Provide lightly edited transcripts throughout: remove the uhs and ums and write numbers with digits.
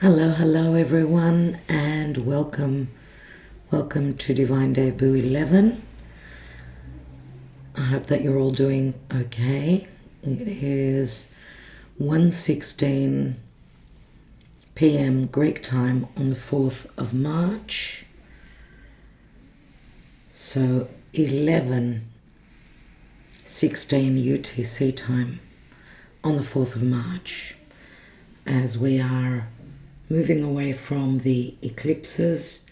Hello everyone, and welcome to Divine Debut 11. I hope that you're all doing okay. It is 1:16 p.m. Greek time on the 4th of March. So 11:16 UTC time on the 4th of March, as we are moving away from the eclipses.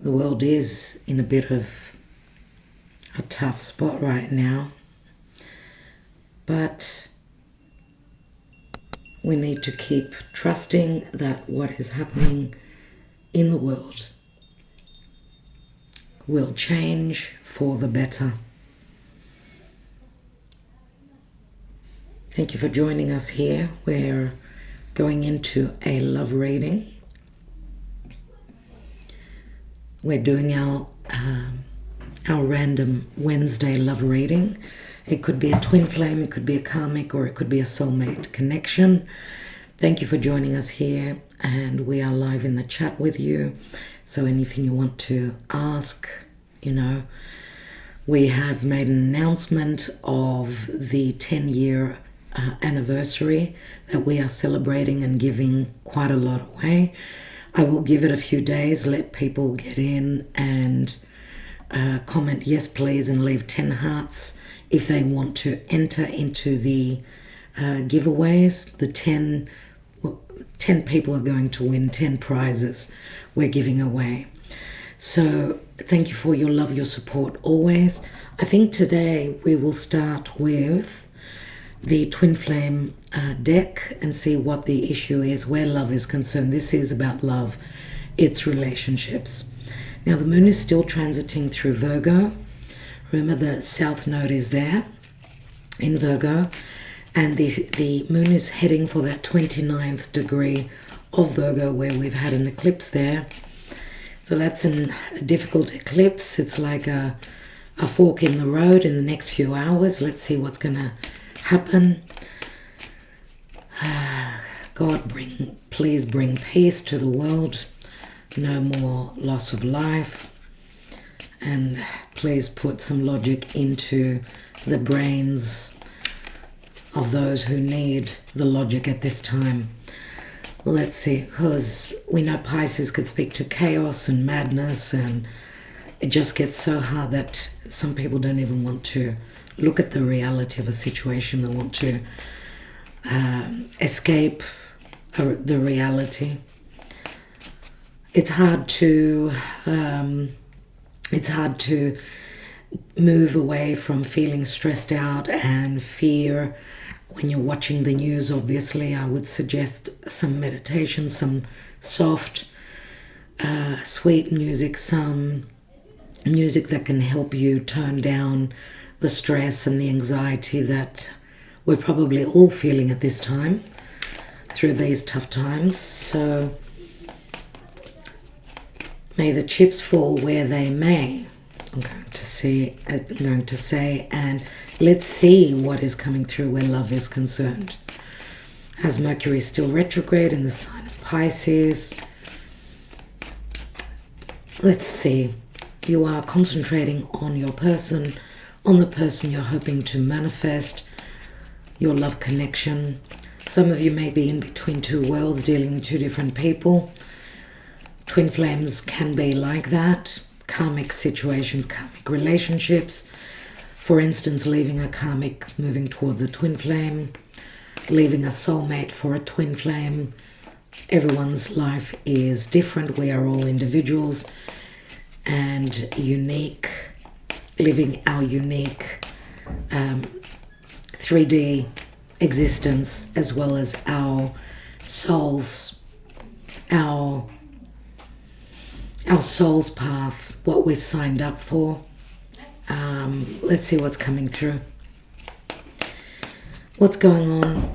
The world is in a bit of a tough spot right now, but we need to keep trusting that what is happening in the world will change for the better. Thank you for joining us here. We're going into a love reading. We're doing our random Wednesday love reading. It could be a twin flame, it could be a karmic, or it could be a soulmate connection. Thank you for joining us here, and we are live in the chat with you. So anything you want to ask, we have made an announcement of the 10-year anniversary that we are celebrating and giving quite a lot away. I will give it a few days, let people get in and comment yes please and leave 10 hearts if they want to enter into the giveaways. The 10 people are going to win 10 prizes we're giving away. So thank you for your love, your support always. I think today we will start with the twin flame deck and see what the issue is where love is concerned. This is about love, it's relationships. Now the moon is still transiting through Virgo. Remember, the south node is there in Virgo, and the moon is heading for that 29th degree of Virgo, where we've had an eclipse there. So that's a difficult eclipse. It's like a fork in the road in the next few hours. Let's see what's gonna happen. God, please bring peace to the world. No more loss of life. And please put some logic into the brains of those who need the logic at this time. Let's see, because we know Pisces could speak to chaos and madness, and it just gets so hard that some people don't even want to look at the reality of a situation. They want to escape the reality. It's hard to move away from feeling stressed out and fear when you're watching the news. Obviously, I would suggest some meditation, some soft, sweet music, some music that can help you turn down the stress and the anxiety that we're probably all feeling at this time through these tough times. So may the chips fall where they may, I'm going to say, and let's see what is coming through where love is concerned. As Mercury is still retrograde in the sign of Pisces, let's see. You are concentrating on your person, on the person you're hoping to manifest, your love connection. Some of you may be in between two worlds, dealing with two different people. Twin flames can be like that. Karmic situations, karmic relationships. For instance, leaving a karmic, moving towards a twin flame. Leaving a soulmate for a twin flame. Everyone's life is different. We are all individuals and unique, living our unique 3D existence, as well as our souls, our soul's path, what we've signed up for. Let's see what's coming through. What's going on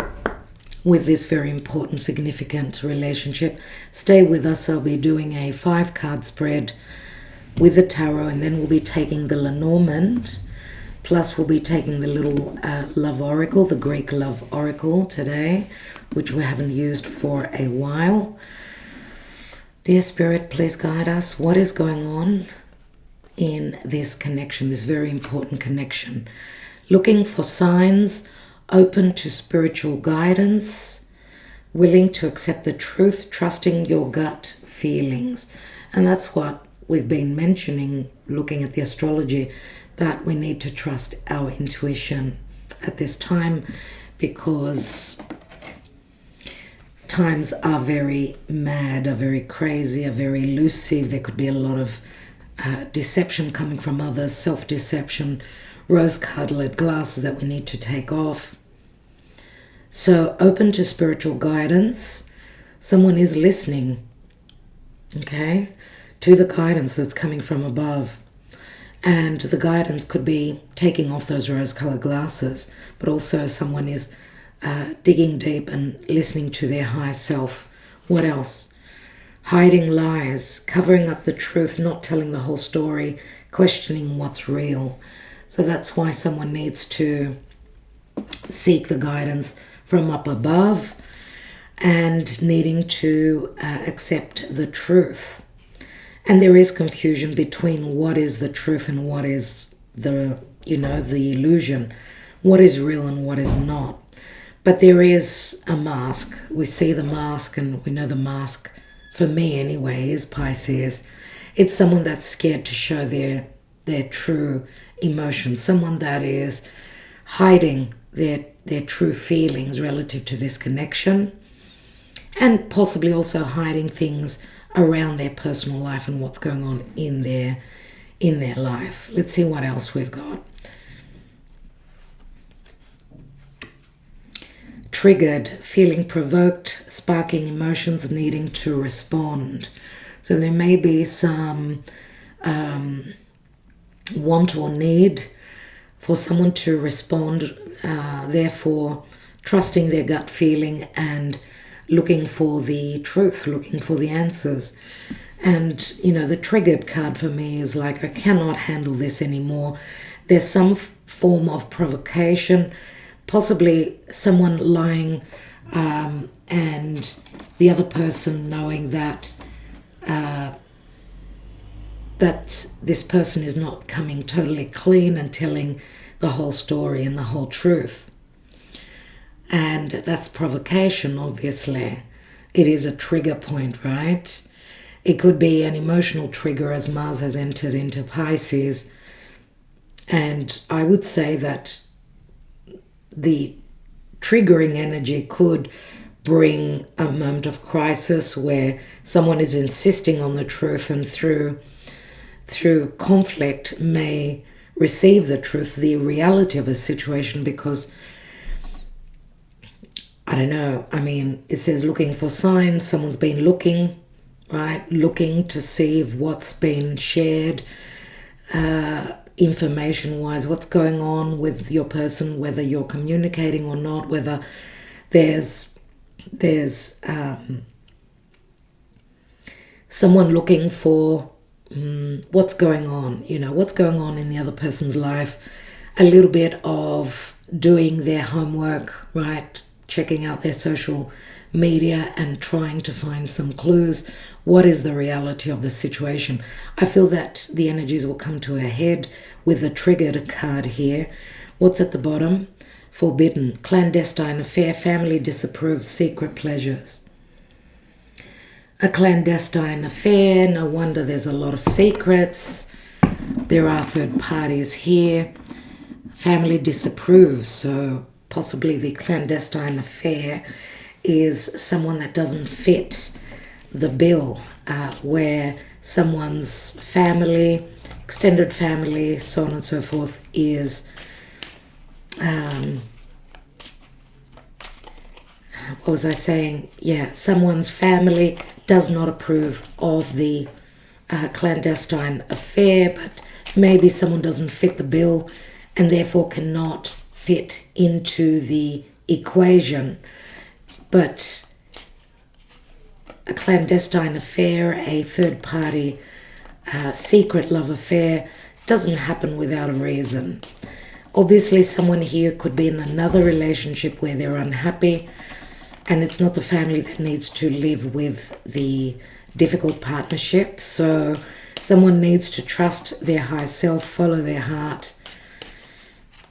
with this very important, significant relationship? Stay with us. I'll be doing a 5-card spread with the tarot, and then we'll be taking the Lenormand Plus, we'll be taking the little love oracle, the Greek love oracle today, which we haven't used for a while. Dear Spirit, please guide us. What is going on in this connection, this very important connection? Looking for signs, open to spiritual guidance, willing to accept the truth, trusting your gut feelings. And that's what we've been mentioning, looking at the astrology, that we need to trust our intuition at this time, because times are very mad, are very crazy, are very elusive. There could be a lot of deception coming from others, self-deception, rose-colored glasses that we need to take off. So open to spiritual guidance. Someone is listening, okay, to the guidance that's coming from above. And the guidance could be taking off those rose-colored glasses, but also someone is digging deep and listening to their higher self. What else? Hiding lies, covering up the truth, not telling the whole story, questioning what's real. So that's why someone needs to seek the guidance from up above and needing to accept the truth. And there is confusion between what is the truth and what is the illusion, what is real and what is not. But there is a mask. We see the mask, and we know the mask, for me anyway, is Pisces. It's someone that's scared to show their true emotions, someone that is hiding their true feelings relative to this connection, and possibly also hiding things around their personal life and what's going on in their life. Let's see what else we've got. Triggered, feeling provoked, sparking emotions, needing to respond. So there may be some want or need for someone to respond, therefore trusting their gut feeling and looking for the truth, looking for the answers. And, the triggered card for me is like, I cannot handle this anymore. There's some form of provocation, possibly someone lying and the other person knowing that this person is not coming totally clean and telling the whole story and the whole truth. And that's provocation, obviously. It is a trigger point, right? It could be an emotional trigger as Mars has entered into Pisces. And I would say that the triggering energy could bring a moment of crisis where someone is insisting on the truth, and through conflict may receive the truth, the reality of a situation, because I don't know, it says looking for signs. Someone's been looking, right? Looking to see if what's been shared information-wise, what's going on with your person, whether you're communicating or not, whether there's someone looking for what's going on, what's going on in the other person's life, a little bit of doing their homework, right? Checking out their social media and trying to find some clues. What is the reality of the situation? I feel that the energies will come to a head with the triggered card here. What's at the bottom? Forbidden, clandestine affair, family disapproves, secret pleasures. A clandestine affair, no wonder there's a lot of secrets. There are third parties here. Family disapproves, so possibly the clandestine affair is someone that doesn't fit the bill, where someone's family, extended family, so on and so forth, is what was I saying? Yeah, someone's family does not approve of the clandestine affair, but maybe someone doesn't fit the bill and therefore cannot fit into the equation. But a clandestine affair, a third party secret love affair, doesn't happen without a reason. Obviously, someone here could be in another relationship where they're unhappy, and it's not the family that needs to live with the difficult partnership. So someone needs to trust their higher self, follow their heart.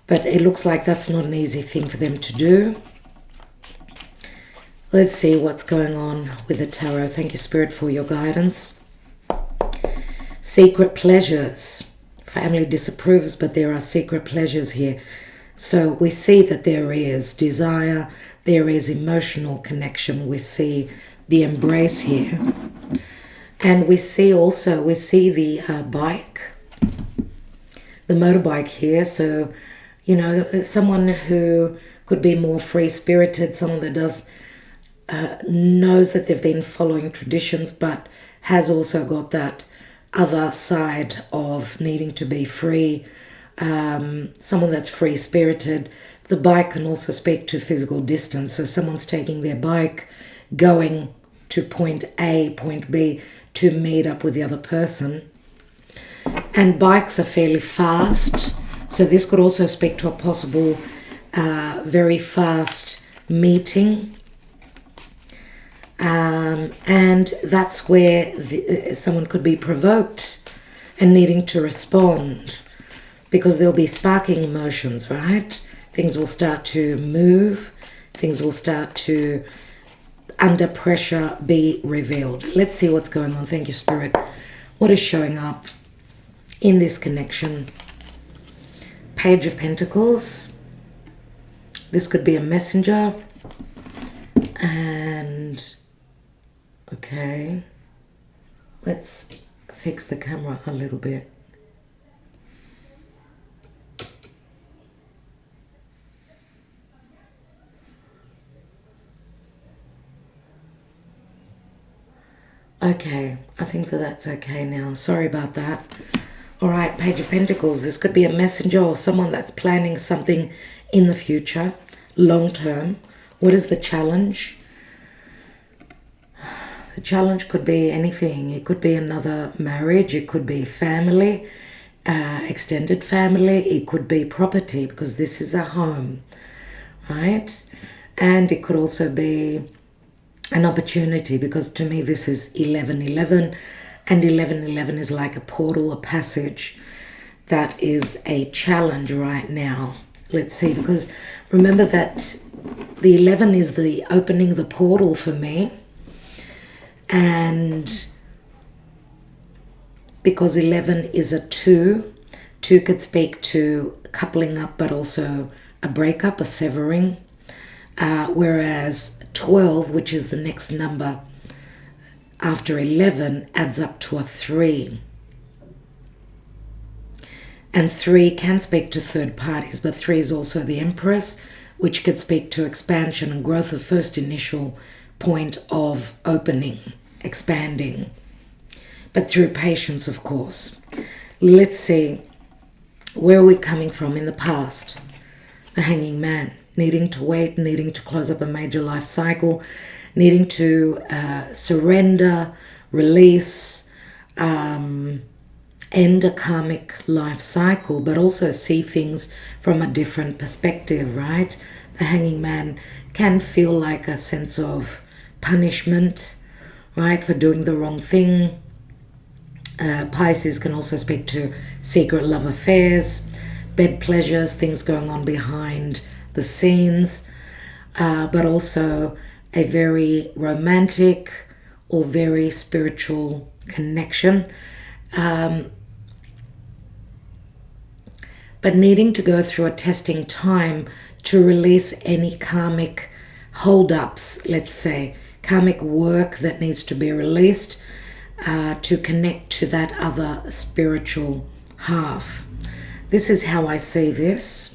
But it looks like that's not an easy thing for them to do. Let's see what's going on with the tarot. Thank you, Spirit, for your guidance. Secret pleasures. Family disapproves, but there are secret pleasures here. So we see that there is desire, there is emotional connection. We see the embrace here. And we see the bike, the motorbike here. So, you know, someone who could be more free-spirited, someone that knows that they've been following traditions, but has also got that other side of needing to be free. Someone that's free-spirited. The bike can also speak to physical distance. So someone's taking their bike, going to point A, point B, to meet up with the other person. And bikes are fairly fast. So this could also speak to a possible very fast meeting. And that's where someone could be provoked and needing to respond, because there'll be sparking emotions, right? Things will start to move. Things will start to, under pressure, be revealed. Let's see what's going on. Thank you, Spirit. What is showing up in this connection? Page of Pentacles. This could be a messenger. And okay, let's fix the camera a little bit. Okay, I think that's okay now. Sorry about that. All right, Page of Pentacles. This could be a messenger or someone that's planning something in the future, long term. What is the challenge? The challenge could be anything. It could be another marriage. It could be family, extended family. It could be property, because this is a home, right? And it could also be an opportunity, because to me this is 1111, and 1111 is like a portal, a passage. That is a challenge right now. Let's see, because remember that the 11 is the opening, the portal for me. And because 11 is a 2 could speak to coupling up, but also a breakup, a severing. Whereas 12, which is the next number after 11, adds up to a 3. And 3 can speak to third parties, but 3 is also the Empress, which could speak to expansion and growth, the first initial point of opening, expanding, but through patience, of course. Let's see, where are we coming from in the past? The Hanging Man, needing to wait, needing to close up a major life cycle, needing to surrender, release, end a karmic life cycle, but also see things from a different perspective, right? The Hanging Man can feel like a sense of punishment, right, for doing the wrong thing. Pisces can also speak to secret love affairs, bed pleasures, things going on behind the scenes, but also a very romantic or very spiritual connection. But needing to go through a testing time to release any karmic hold-ups, let's say, karmic work that needs to be released to connect to that other spiritual half. This is how I see this.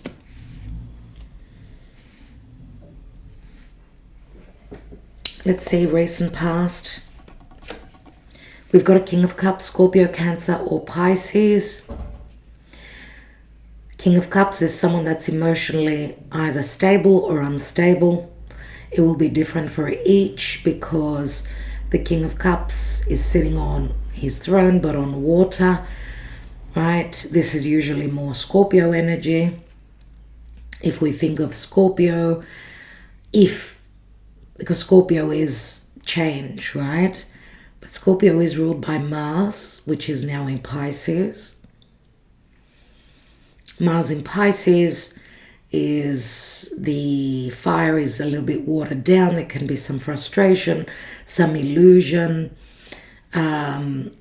Let's see, recent past. We've got a King of Cups, Scorpio, Cancer, or Pisces. King of Cups is someone that's emotionally either stable or unstable. It will be different for each, because the King of Cups is sitting on his throne but on water, right? This is usually more Scorpio energy. If we think of Scorpio, because Scorpio is change, right? But Scorpio is ruled by Mars, which is now in Pisces. Mars in Pisces is the fire is a little bit watered down. There can be some frustration, some illusion. There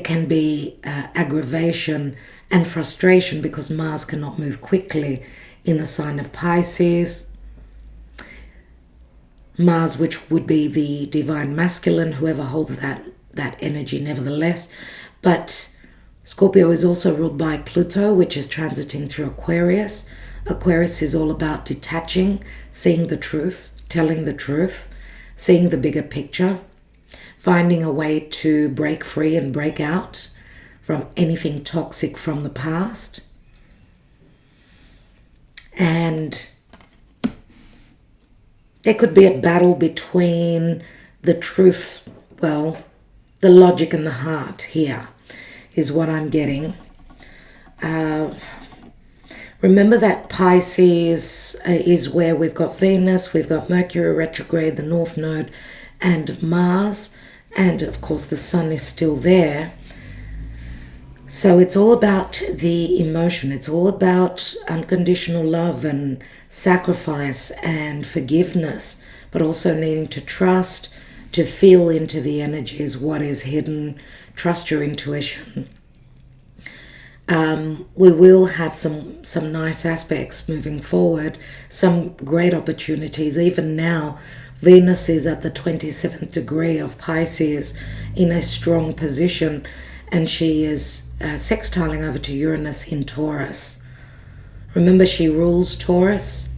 can be aggravation and frustration because Mars cannot move quickly in the sign of Pisces. Mars, which would be the divine masculine, whoever holds that energy nevertheless. But Scorpio is also ruled by Pluto, which is transiting through Aquarius. Aquarius is all about detaching, seeing the truth, telling the truth, seeing the bigger picture, finding a way to break free and break out from anything toxic from the past. And there could be a battle between the truth, well, the logic and the heart here is what I'm getting. Remember that Pisces is where we've got Venus, we've got Mercury retrograde, the North Node, and Mars, and of course the Sun is still there. So it's all about the emotion. It's all about unconditional love and sacrifice and forgiveness, but also needing to trust, to feel into the energies, what is hidden, trust your intuition. We will have some nice aspects moving forward, some great opportunities. Even now, Venus is at the 27th degree of Pisces in a strong position, and she is sextiling over to Uranus in Taurus. Remember, she rules Taurus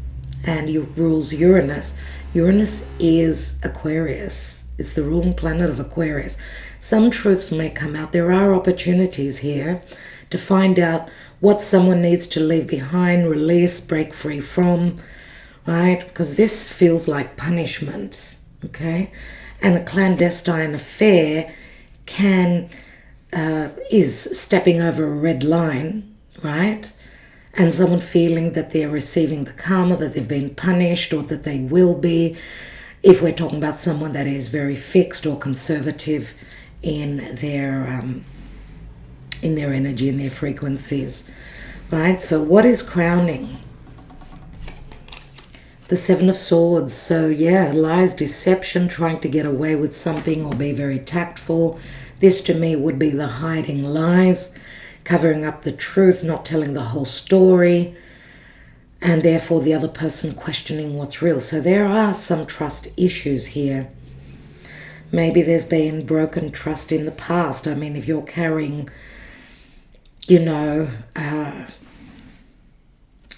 and rules Uranus. Uranus is Aquarius. It's the ruling planet of Aquarius. Some truths may come out. There are opportunities here to find out what someone needs to leave behind, release, break free from, right? Because this feels like punishment, okay? And a clandestine affair is stepping over a red line, right? And someone feeling that they're receiving the karma, that they've been punished, or that they will be, if we're talking about someone that is very fixed or conservative in their energy, in their frequencies, right? So what is crowning? The Seven of Swords. So yeah, lies, deception, trying to get away with something or be very tactful. This to me would be the hiding lies, covering up the truth, not telling the whole story, and therefore the other person questioning what's real. So there are some trust issues here. Maybe there's been broken trust in the past. I mean, if you're carrying,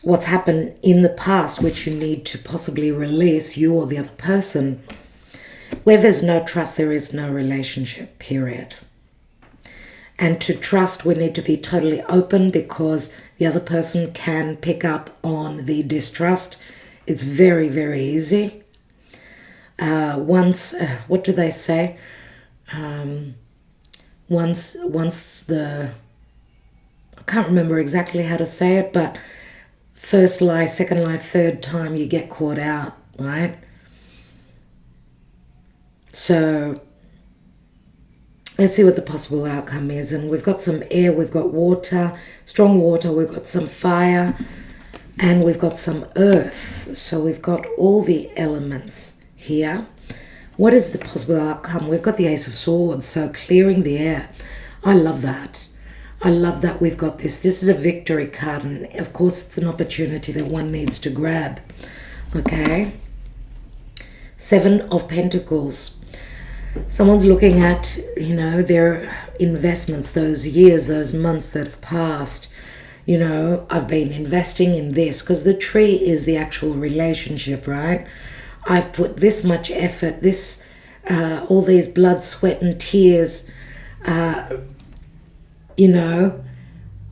what's happened in the past, which you need to possibly release, you or the other person. Where there's no trust, there is no relationship, period. And to trust, we need to be totally open, because the other person can pick up on the distrust. It's very, very easy. What do they say? Once I can't remember exactly how to say it, but first lie, second lie, third time you get caught out, right? So let's see what the possible outcome is. And we've got some air, we've got water, strong water, we've got some fire, and we've got some earth. So we've got all the elements here. What is the possible outcome? We've got the Ace of Swords, so clearing the air. I love that. I love that we've got this. This is a victory card, and of course it's an opportunity that one needs to grab. Okay. Seven of Pentacles. Someone's looking at, their investments, those years, those months that have passed. I've been investing in this, because the tree is the actual relationship, right? I've put this much effort, all these blood, sweat and tears,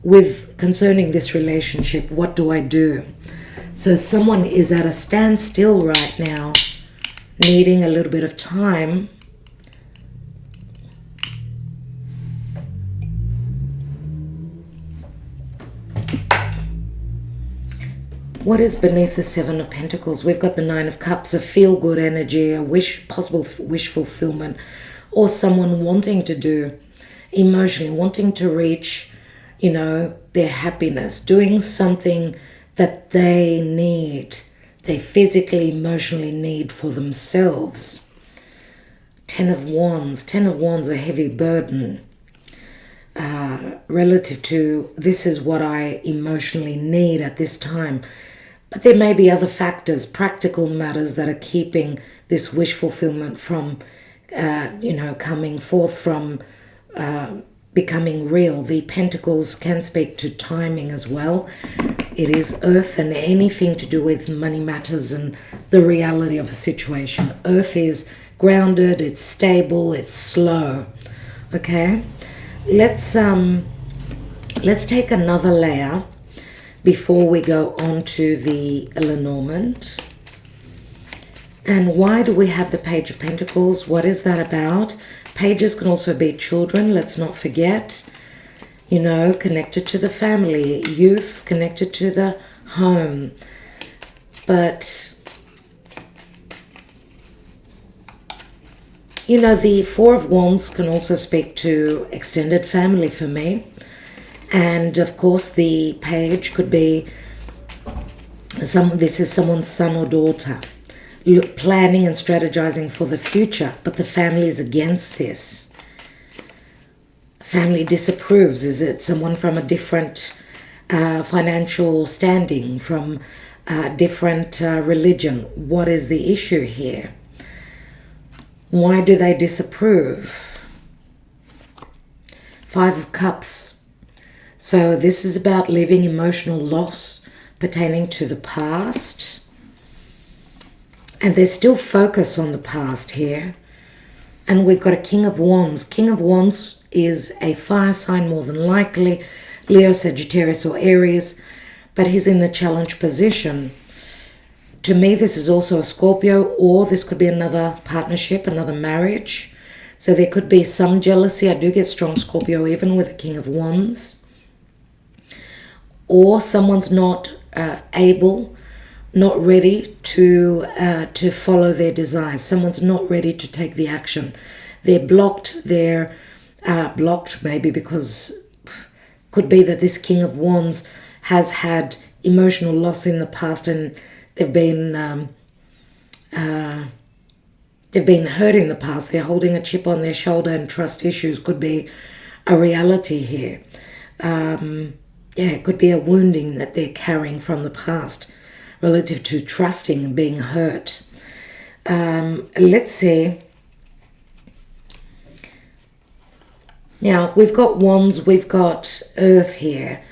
with concerning this relationship. What do I do? So someone is at a standstill right now, needing a little bit of time. What is beneath the Seven of Pentacles? We've got the Nine of Cups, a feel-good energy, a possible wish fulfillment, or someone wanting to do emotionally, wanting to reach, you know, their happiness, doing something that they need, they physically, emotionally need for themselves. Ten of Wands, a heavy burden. Relative to, this is what I emotionally need at this time. But there may be other factors, practical matters that are keeping this wish fulfillment from, coming forth, from becoming real. The Pentacles can speak to timing as well. It is Earth, and anything to do with money matters and the reality of a situation. Earth is grounded, it's stable, it's slow. Okay, let's take another layer before we go on to the Lenormand. And why do we have the Page of Pentacles? What is that about? Pages can also be children, let's not forget. You know, connected to the family. Youth, connected to the home. But, you know, the Four of Wands can also speak to extended family for me. And, of course, the Page could be, this is someone's son or daughter. Planning and strategizing for the future, but the family is against this. Family disapproves. Is it someone from a different financial standing, from a different religion? What is the issue here? Why do they disapprove? Five of Cups. So this is about leaving emotional loss pertaining to the past. And there's still focus on the past here. And we've got a King of Wands. King of Wands is a fire sign, more than likely. Leo, Sagittarius or Aries. But he's in the challenge position. To me, this is also a Scorpio, or this could be another partnership, another marriage. So there could be some jealousy. I do get strong Scorpio even with a King of Wands. Or someone's not not ready to follow their desires. Someone's not ready to take the action. They're blocked. They're blocked maybe because could be that this King of Wands has had emotional loss in the past, and they've been hurt in the past. They're holding a chip on their shoulder, and trust issues could be a reality here. It could be a wounding that they're carrying from the past relative to trusting and being hurt. Let's see. Now, we've got Wands, we've got Earth here.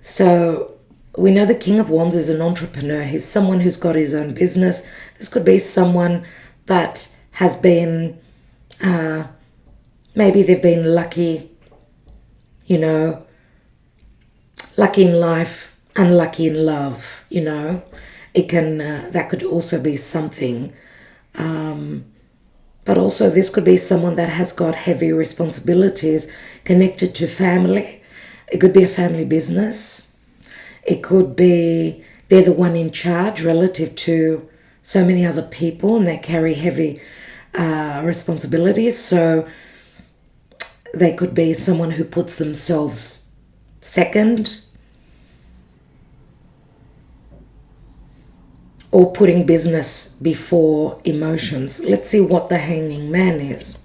So we know the King of Wands is an entrepreneur. He's someone who's got his own business. This could be someone that has been, maybe they've been lucky, you know, lucky in life, unlucky in love, you know. It can, that could also be something. But also this could be someone that has got heavy responsibilities connected to family. It could be a family business. It could be they're the one in charge relative to so many other people, and they carry heavy responsibilities. So they could be someone who puts themselves second, or putting business before emotions. Let's see what the Hanging Man is.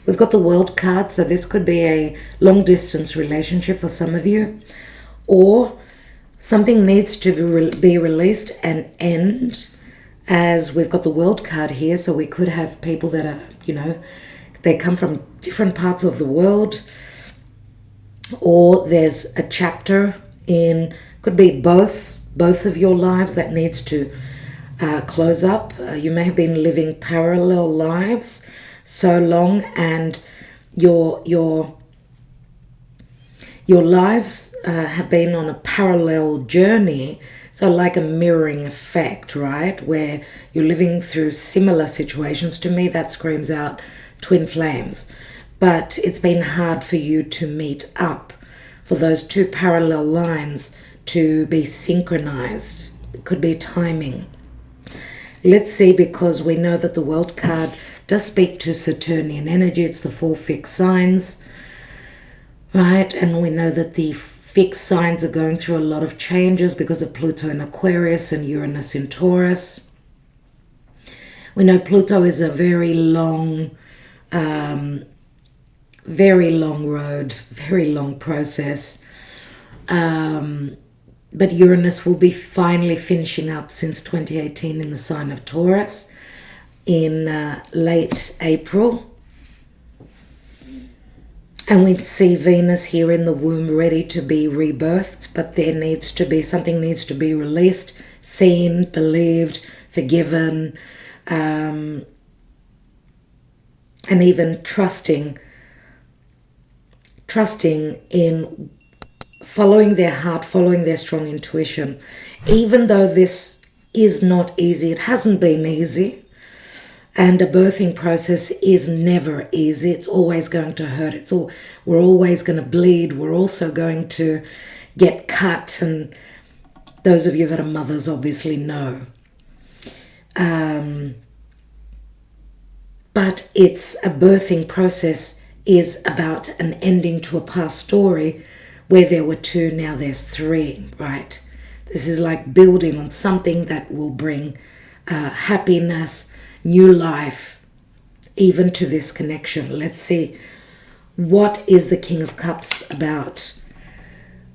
We've got the World card, so this could be a long-distance relationship for some of you, or something needs to be released and end, as we've got the World card here. So we could have people that are, you know, they come from different parts of the world, or there's a chapter in, could be both of your lives that needs to close up. You may have been living parallel lives so long, and your lives have been on a parallel journey, so like a mirroring effect, right, where you're living through similar situations. To me, that screams out twin flames. But it's been hard for you to meet up, for those two parallel lines to be synchronized. could be timing. Let's see, because we know that the World card does speak to Saturnian energy. It's the 4 fixed signs, right? And we know that the fixed signs are going through a lot of changes because of Pluto in Aquarius and Uranus in Taurus. We know Pluto is a very long road, very long process. But Uranus will be finally finishing up since 2018 in the sign of Taurus in late April. And we see Venus here in the womb ready to be rebirthed, but something needs to be released, seen, believed, forgiven, and even trusting in following their heart, following their strong intuition. Even though this is not easy, it hasn't been easy, and a birthing process is never easy. It's always going to hurt. We're always going to bleed. We're also going to get cut, and those of you that are mothers obviously know. But it's a birthing process is about an ending to a past story where there were 2, now there's 3, right? This is like building on something that will bring happiness, new life, even to this connection. Let's see, what is the King of Cups about?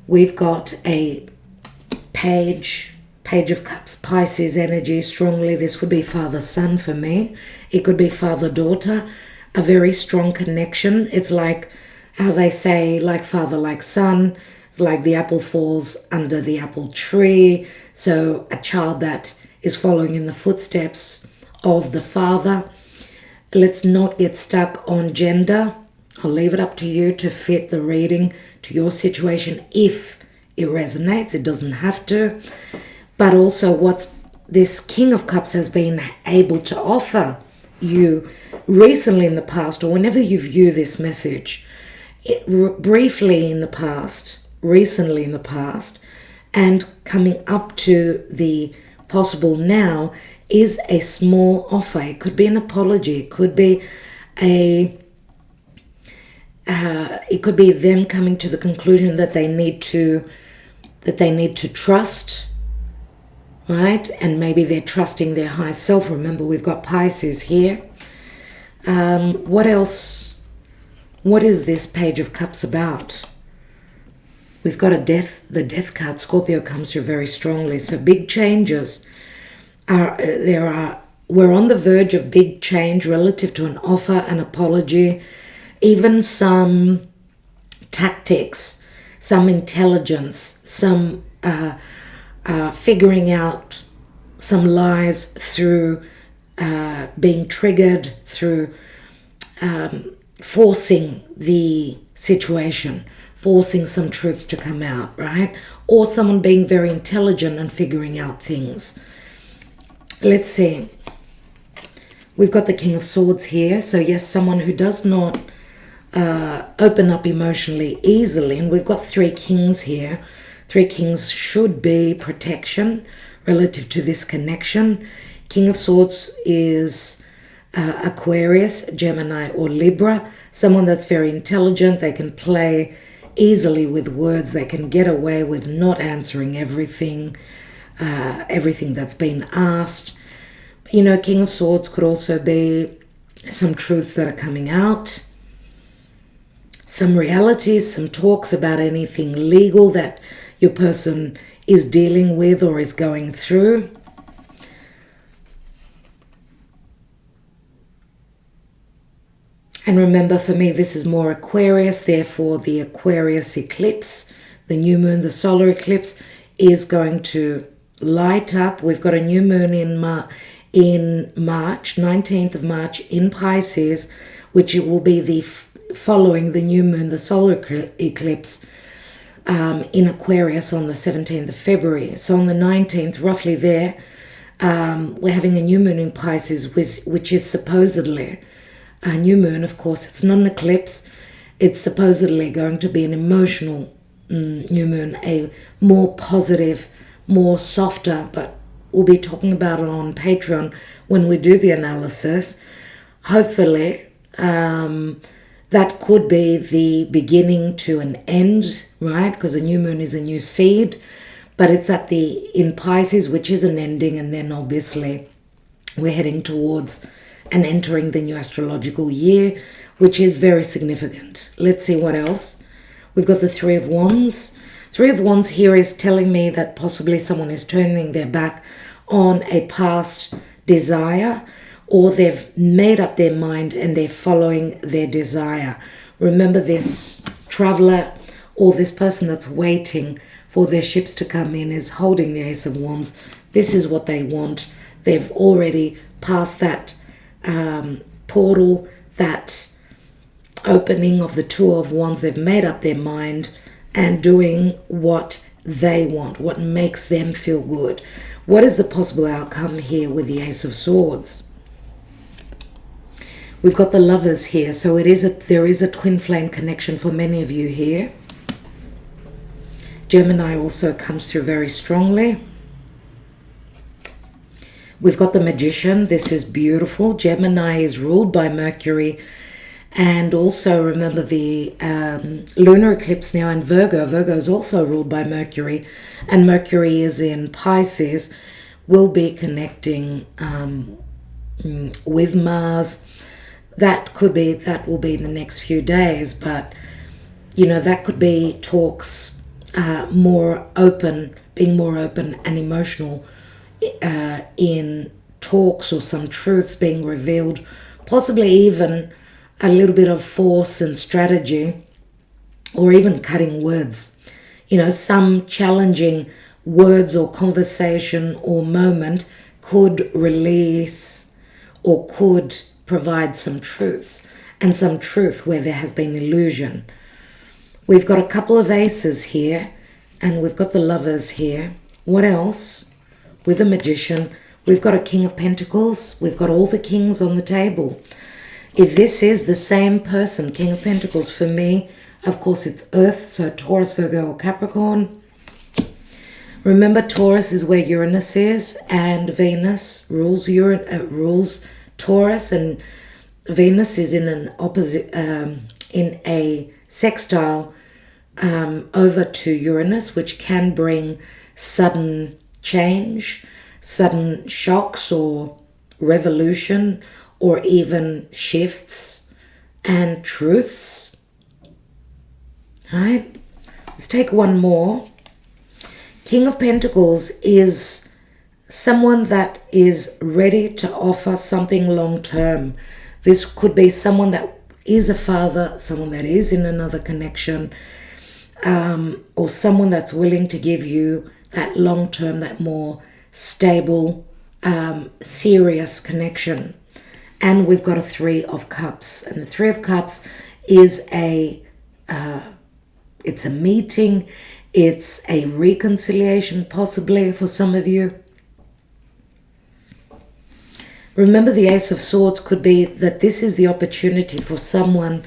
We've got a Page of Cups, Pisces energy strongly. This would be father-son for me. It could be father-daughter, a very strong connection. It's like how they say, like father, like son. It's like the apple falls under the apple tree. So a child that is following in the footsteps of the father. Let's not get stuck on gender. I'll leave it up to you to fit the reading to your situation if it resonates. It doesn't have to. But also what this King of Cups has been able to offer you recently in the past, or whenever you view this message, briefly in the past, recently in the past, and coming up to the possible now, is a small offer. It could be an apology. It could be them coming to the conclusion that they need to trust, right? And maybe they're trusting their higher self. Remember, we've got Pisces here. What else? What is this Page of Cups about? We've got the Death card. Scorpio comes through very strongly. So big changes we're on the verge of big change relative to an offer, an apology, even some tactics, some intelligence, some figuring out some lies through being triggered, through forcing the situation, forcing some truth to come out, right? Or someone being very intelligent and figuring out things. Let's see. We've got the King of Swords here. So yes, someone who does not open up emotionally easily. And we've got 3 kings here. 3 kings should be protection relative to this connection. King of Swords is Aquarius, Gemini, or Libra. Someone that's very intelligent. They can play easily with words. They can get away with not answering everything that's been asked. You know, King of Swords could also be some truths that are coming out, some realities, some talks about anything legal that your person is dealing with or is going through. And remember, for me, this is more Aquarius, therefore the Aquarius eclipse, the new moon, the solar eclipse, is going to light up. We've got a new moon in March, 19th of March in Pisces, which it will be following the new moon, the solar eclipse, in Aquarius on the 17th of February. So on the 19th, roughly there, we're having a new moon in Pisces, which is supposedly a new moon. Of course, it's not an eclipse. It's supposedly going to be an emotional new moon, a more positive, more softer, but we'll be talking about it on Patreon when we do the analysis. Hopefully, that could be the beginning to an end, right? Because a new moon is a new seed, but it's in Pisces, which is an ending, and then obviously we're heading towards and entering the new astrological year, which is very significant. Let's see what else. We've got the Three of Wands. Three of Wands here is telling me that possibly someone is turning their back on a past desire, or they've made up their mind and they're following their desire. Remember, this traveler or this person that's waiting for their ships to come in is holding the Ace of Wands. This is what they want. They've already passed that portal, that opening of the Two of Wands. They've made up their mind and doing what they want, what makes them feel good. What is the possible outcome here with the Ace of Swords? We've got the Lovers here, so there is a twin flame connection for many of you here. Gemini also comes through very strongly. We've got the Magician. This is beautiful. Gemini is ruled by Mercury. And also remember the lunar eclipse now in Virgo. Virgo is also ruled by Mercury. And Mercury is in Pisces. Will be connecting with Mars. That will be in the next few days. But, you know, that could be talks more open, being more open and emotional in talks, or some truths being revealed, possibly even a little bit of force and strategy, or even cutting words. You know, some challenging words or conversation or moment could release or could provide some truths, and some truth where there has been illusion. We've got a couple of aces here, and we've got the Lovers here. What else? With the Magician, we've got a King of Pentacles. We've got all the kings on the table. If this is the same person, King of Pentacles, for me, of course it's Earth, so Taurus, Virgo, or Capricorn. Remember, Taurus is where Uranus is, and Venus rules Taurus, and Venus is in an opposite, in a sextile over to Uranus, which can bring sudden change, sudden shocks or revolution, or even shifts and truths. All right, let's take one more. King of Pentacles is someone that is ready to offer something long-term. This could be someone that is a father, someone that is in another connection, or someone that's willing to give you that long-term, that more stable, serious connection. And we've got a Three of Cups. And the Three of Cups is it's a meeting. It's a reconciliation, possibly, for some of you. Remember, the Ace of Swords could be that this is the opportunity for someone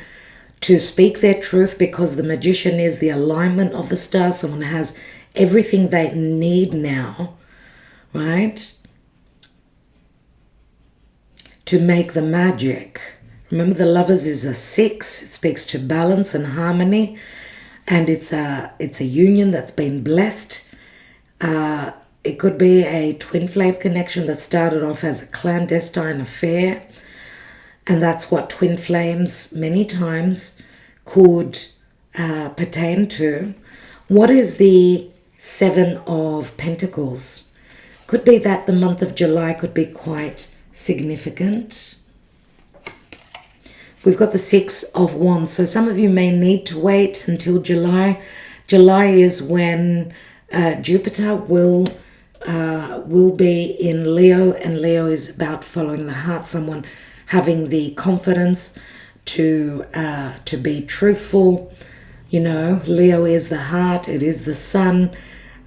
to speak their truth, because the Magician is the alignment of the stars. Someone has everything they need now, right, to make the magic. Remember, the Lovers is a 6. It speaks to balance and harmony, and it's a union that's been blessed. It could be a twin flame connection that started off as a clandestine affair, and that's what twin flames many times could pertain to. What is the Seven of Pentacles? Could be that the month of July could be quite significant. We've got the Six of Wands. So some of you may need to wait until July. July is when Jupiter will be in Leo, and Leo is about following the heart. Someone having the confidence to be truthful. You know, Leo is the heart. It is the sun.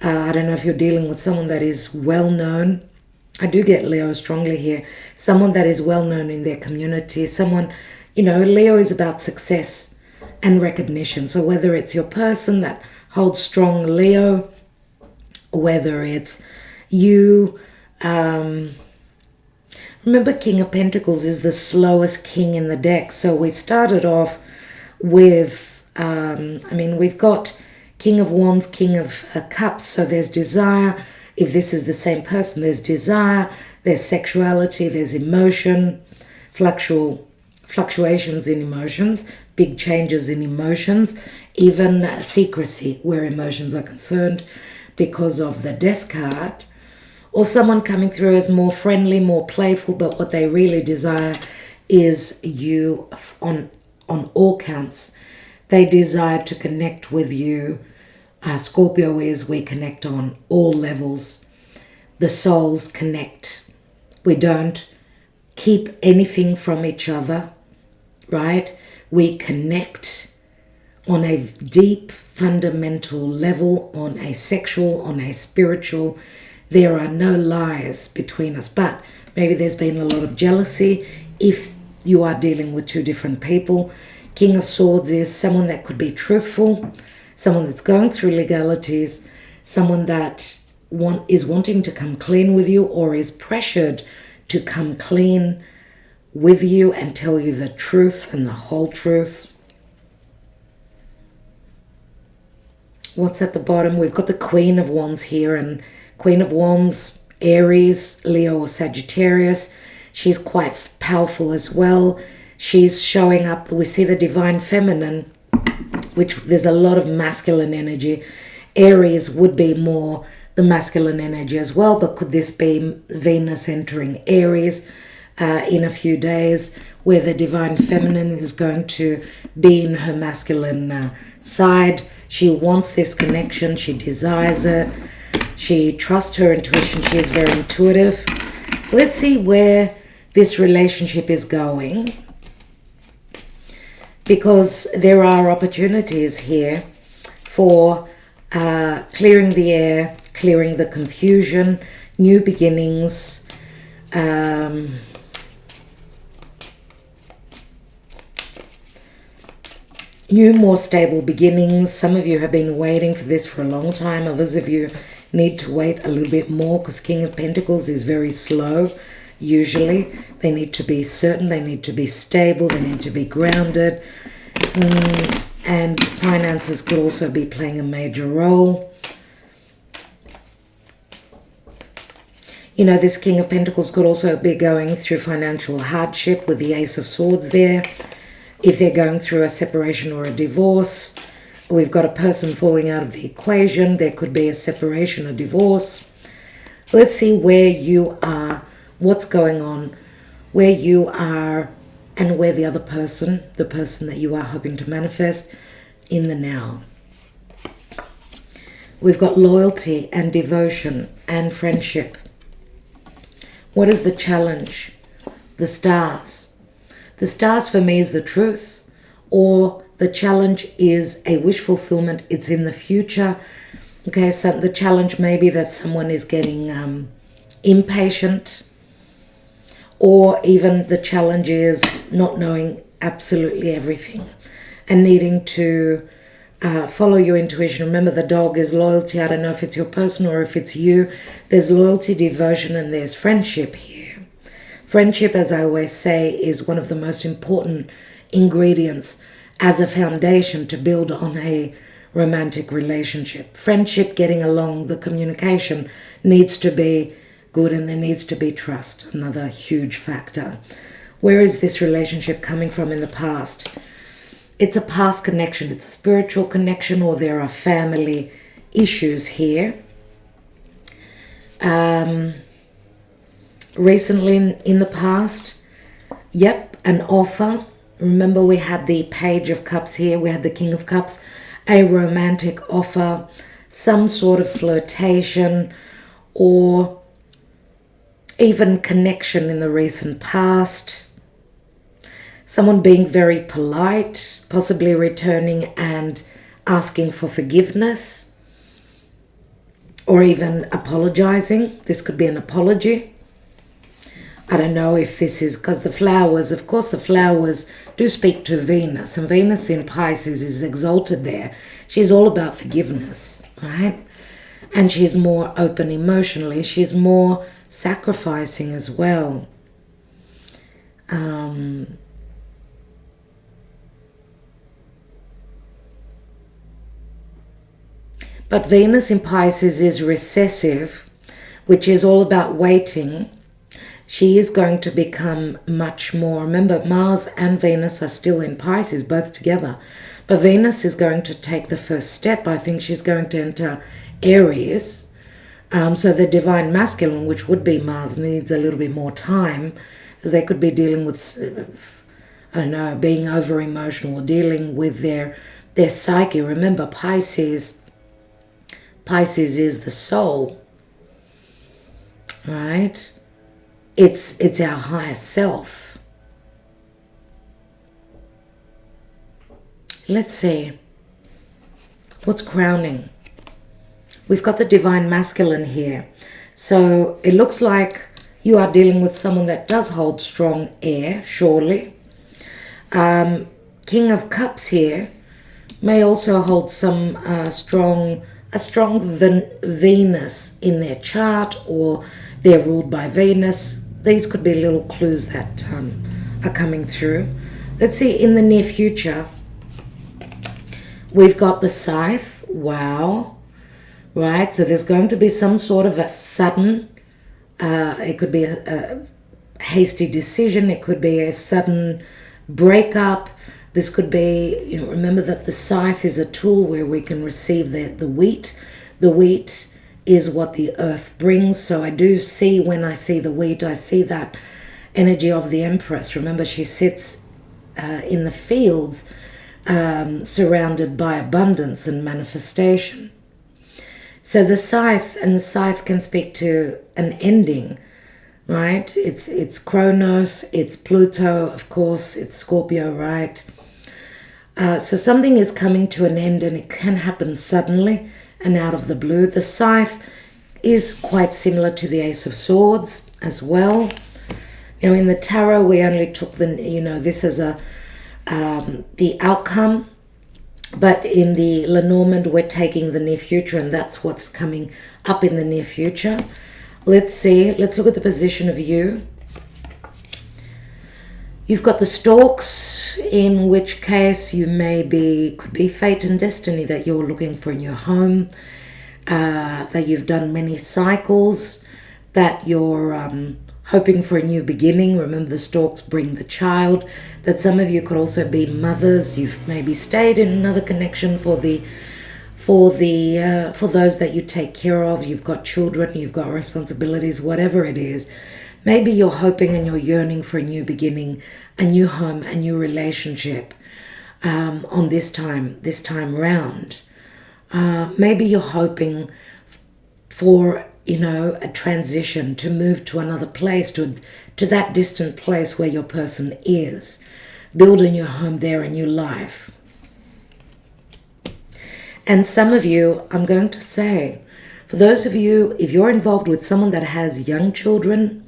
I don't know if you're dealing with someone that is well known. I do get Leo strongly here. Someone that is well known in their community. Someone, you know, Leo is about success and recognition. So whether it's your person that holds strong Leo, whether it's you. Remember, King of Pentacles is the slowest king in the deck. So we started off with, we've got King of Wands, King of Cups. So there's desire. If this is the same person, there's desire, there's sexuality, there's emotion, fluctuations in emotions, big changes in emotions, even secrecy where emotions are concerned because of the Death card. Or someone coming through as more friendly, more playful, but what they really desire is you on all counts. They desire to connect with you. Scorpio is we connect on all levels. The souls connect. We don't keep anything from each other, right? We connect on a deep, fundamental level, on a sexual, on a spiritual. There are no lies between us, but maybe there's been a lot of jealousy if you are dealing with two different people. King of Swords is someone that could be truthful, someone that's going through legalities, someone that is wanting to come clean with you or is pressured to come clean with you and tell you the truth and the whole truth. What's at the bottom? We've got the Queen of Wands here, and Queen of Wands, Aries, Leo or Sagittarius. She's quite powerful as well. She's showing up. We see the divine feminine, which there's a lot of masculine energy. Aries would be more the masculine energy as well, but could this be Venus entering Aries in a few days, where the divine feminine is going to be in her masculine side? She wants this connection. She desires it. She trusts her intuition. She is very intuitive. Let's see where this relationship is going, because there are opportunities here for clearing the air, clearing the confusion, new beginnings, new, more stable beginnings. Some of you have been waiting for this for a long time. Others of you need to wait a little bit more, because King of Pentacles is very slow. Usually they need to be certain, they need to be stable, they need to be grounded, and finances could also be playing a major role. You know, this King of Pentacles could also be going through financial hardship with the Ace of Swords there. If they're going through a separation or a divorce, we've got a person falling out of the equation. There could be a separation, a divorce. Let's see where you are, what's going on, where you are, and where the other person, the person that you are hoping to manifest, in the now. We've got loyalty and devotion and friendship. What is the challenge? The stars. The stars for me is the truth, or the challenge is a wish fulfillment. It's in the future. Okay, so the challenge may be that someone is getting impatient, or even the challenge is not knowing absolutely everything and needing to follow your intuition. Remember, the dog is loyalty. I don't know if it's your person or if it's you. There's loyalty, devotion, and there's friendship here. Friendship, as I always say, is one of the most important ingredients as a foundation to build on a romantic relationship. Friendship, getting along, the communication needs to be good, and there needs to be trust, another huge factor. Where is this relationship coming from in the past? It's a past connection. It's a spiritual connection, or there are family issues here. Recently in the past, yep, an offer. Remember, we had the Page of Cups here. We had the King of Cups. A romantic offer, some sort of flirtation, or even connection in the recent past. Someone being very polite, possibly returning and asking for forgiveness, or even apologizing. This could be an apology. I don't know if this is because the flowers, of course, the flowers do speak to Venus, and Venus in Pisces is exalted there. She's all about forgiveness, right? And she's more open emotionally. She's more sacrificing as well. But Venus in Pisces is recessive, which is all about waiting. She is going to become much more. Remember, Mars and Venus are still in Pisces, both together. But Venus is going to take the first step. I think she's going to enter Aries. So the divine masculine, which would be Mars, needs a little bit more time, because they could be dealing with, I don't know, being over emotional, or dealing with their psyche. Remember, Pisces is the soul, right? It's our higher self. Let's see. What's crowning? We've got the divine masculine here. So it looks like you are dealing with someone that does hold strong air, surely. King of Cups here may also hold some a strong Venus in their chart, or they're ruled by Venus. These could be little clues that are coming through. Let's see, in the near future, we've got the Scythe. Wow. Right, so there's going to be some sort of a sudden, it could be a hasty decision, it could be a sudden breakup. This could be, remember that the scythe is a tool where we can receive the wheat. The wheat is what the earth brings. So I do see, when I see the wheat, I see that energy of the Empress. Remember, she sits in the fields surrounded by abundance and manifestation. So the scythe can speak to an ending, right? It's Kronos, it's Pluto, of course, it's Scorpio, right? So something is coming to an end, and it can happen suddenly and out of the blue. The scythe is quite similar to the Ace of Swords as well. In the tarot, we only took this as the outcome. But in the Lenormand, we're taking the near future, and that's what's coming up in the near future. Let's see. Let's look at the position of you. You've got the Storks, in which case you could be fate and destiny, that you're looking for a new home, that you've done many cycles, that you're hoping for a new beginning. Remember, the Storks bring the child. That some of you could also be mothers. You've maybe stayed in another connection for those that you take care of. You've got children, you've got responsibilities, whatever it is. Maybe you're hoping and you're yearning for a new beginning, a new home, a new relationship on this time round. Maybe you're hoping for a transition, to move to another place, to that distant place where your person is. Build a new home there, a new life. And some of you, I'm going to say, for those of you, if you're involved with someone that has young children,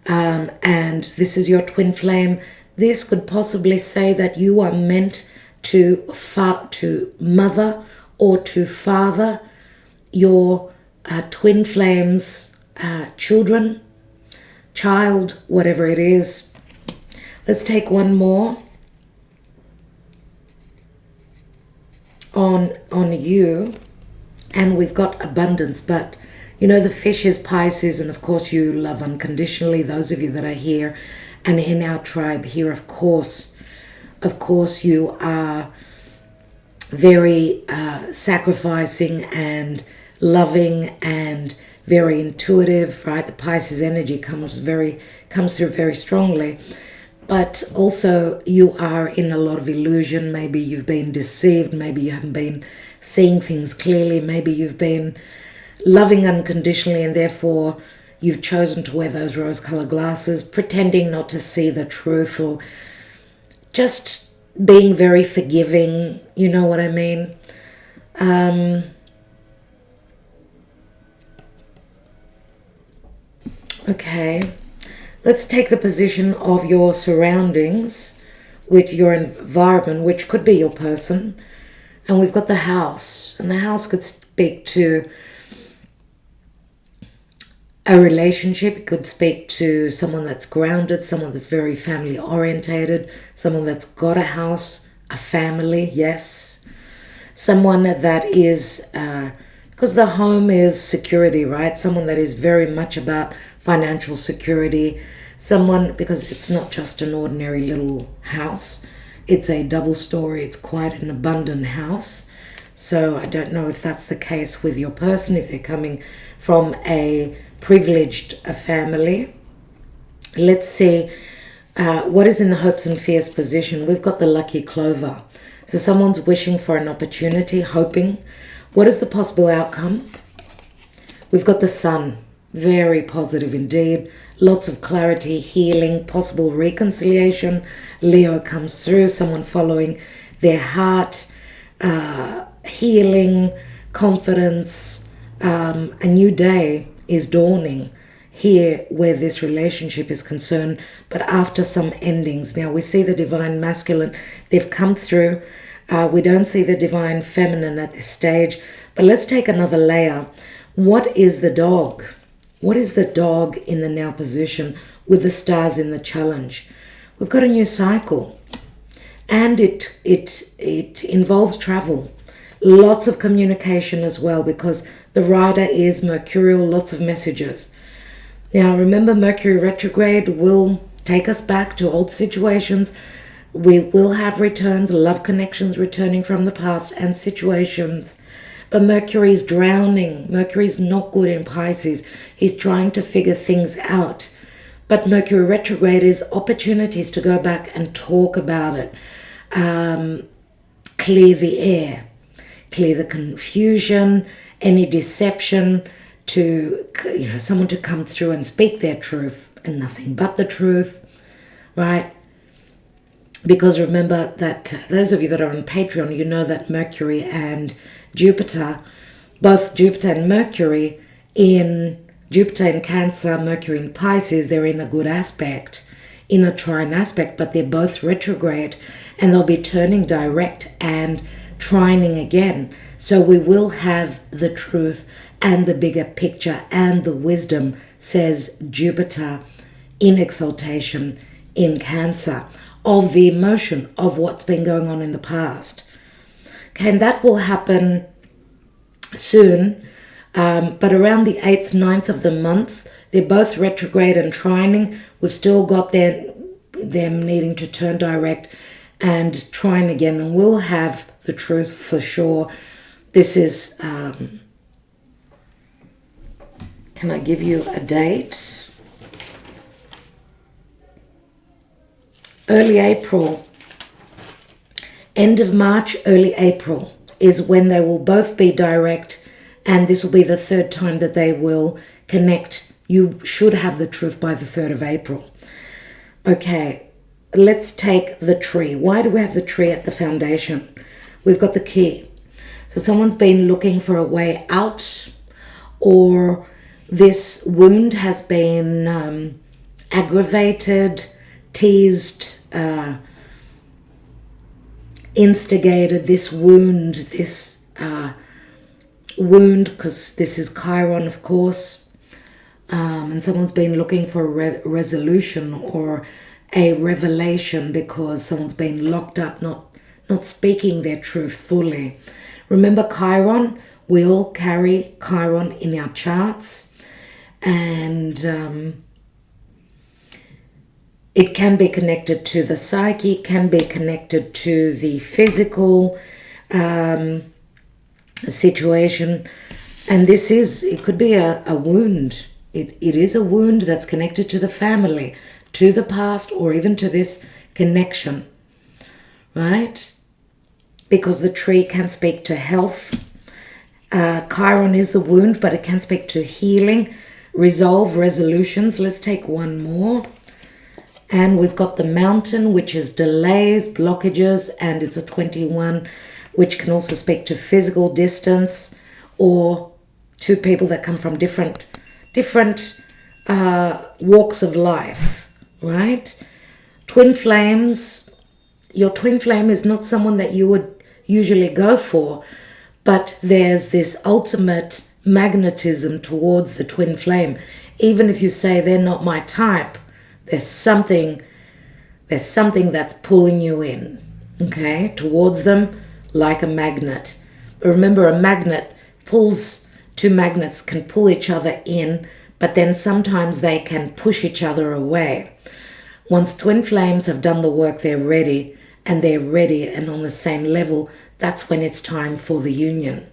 and this is your twin flame, this could possibly say that you are meant to mother or to father your twin flames, child, whatever it is. Let's take one more on you, and we've got abundance. But the fish is Pisces, and of course you love unconditionally. Those of you that are here and in our tribe here, of course you are very sacrificing and loving and very intuitive, right? The Pisces energy comes through very strongly. But also you are in a lot of illusion. Maybe you've been deceived. Maybe you haven't been seeing things clearly. Maybe you've been loving unconditionally, and therefore you've chosen to wear those rose-colored glasses, pretending not to see the truth, or just being very forgiving. You know what I mean? Okay. Let's take the position of your surroundings, with your environment, which could be your person. And we've got the house. And the house could speak to a relationship. It could speak to someone that's grounded, someone that's very family orientated, someone that's got a house, a family, yes. Someone that is, because the home is security, right? Someone that is very much about financial security. Someone, because it's not just an ordinary little house. It's a double story. It's quite an abundant house. So I don't know if that's the case with your person, if they're coming from a privileged family. Let's see what is in the hopes and fears position. We've got the lucky clover. So someone's wishing for an opportunity, hoping. What is the possible outcome? We've got the sun. Very positive indeed. Lots of clarity, healing, possible reconciliation. Leo comes through, someone following their heart, healing, confidence. A new day is dawning here where this relationship is concerned, but after some endings. Now we see the divine masculine, they've come through. We don't see the divine feminine at this stage, but let's take another layer. What is the dog? What is the dog in the now position with the stars in the challenge? We've got a new cycle, and it involves travel. Lots of communication as well, because the rider is mercurial, lots of messages. Now remember, Mercury retrograde will take us back to old situations. We will have returns, love connections returning from the past and situations. But Mercury's drowning. Mercury's not good in Pisces. He's trying to figure things out. But Mercury retrograde is opportunities to go back and talk about it. Clear the air. Clear the confusion, any deception, to, someone to come through and speak their truth and nothing but the truth, right? Because remember that those of you that are on Patreon, you know that Mercury and Jupiter, both Jupiter and Mercury in Cancer, Mercury in Pisces, they're in a good aspect, in a trine aspect, but they're both retrograde, and they'll be turning direct and trining again. So we will have the truth and the bigger picture and the wisdom, says Jupiter in exaltation in Cancer, of the emotion of what's been going on in the past. Okay, and that will happen soon, but around the 8th, 9th of the month, they're both retrograde and trining. We've still got them needing to turn direct and trine again, and we'll have the truth for sure. This is, can I give you a date? Early April, end of March, early April is when they will both be direct, and this will be the third time that they will connect. You should have the truth by the 3rd of April. Okay, let's take the tree. Why do we have the tree at the foundation? We've got the key. So someone's been looking for a way out, or this wound has been aggravated, teased, instigated. This wound, because this is Chiron, of course, and someone's been looking for a resolution or a revelation because someone's been locked up, not speaking their truth fully. Remember Chiron, we all carry Chiron in our charts, and it can be connected to the psyche, can be connected to the physical situation, and it could be a wound. It is a wound that's connected to the family, to the past, or even to this connection, right? Because the tree can speak to health. Chiron is the wound, but it can speak to healing, resolve, resolutions. Let's take one more. And we've got the mountain, which is delays, blockages, and it's a 21, which can also speak to physical distance, or to people that come from different walks of life, right? Twin flames. Your twin flame is not someone that you would usually go for, but there's this ultimate magnetism towards the twin flame. even if you say they're not my type, there's something that's pulling you in, okay, towards them, like a magnet. Remember, a magnet pulls, two magnets can pull each other in, but then sometimes they can push each other away. Once twin flames have done the work, they're ready and on the same level. That's when it's time for the union.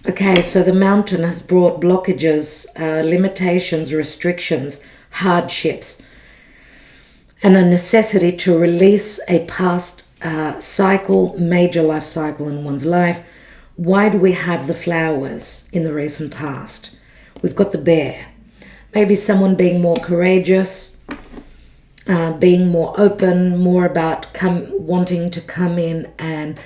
Okay, so the mountain has brought blockages, limitations, restrictions, hardships, and a necessity to release a past cycle, major life cycle in one's life. Why do we have the flowers in the recent past? We've got the bear. Maybe someone being more courageous, being more open, more about wanting to come in and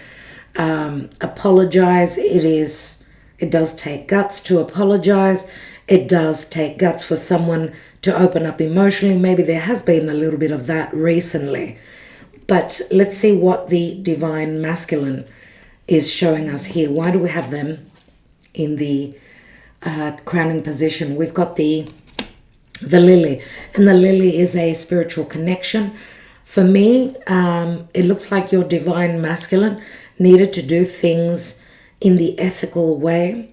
apologize. It does take guts to apologize. It does take guts for someone to open up emotionally. Maybe there has been a little bit of that recently. But let's see what the divine masculine is showing us here. Why do we have them in the crowning position? We've got the lily, and the lily is a spiritual connection. For me, it looks like your divine masculine needed to do things in the ethical way.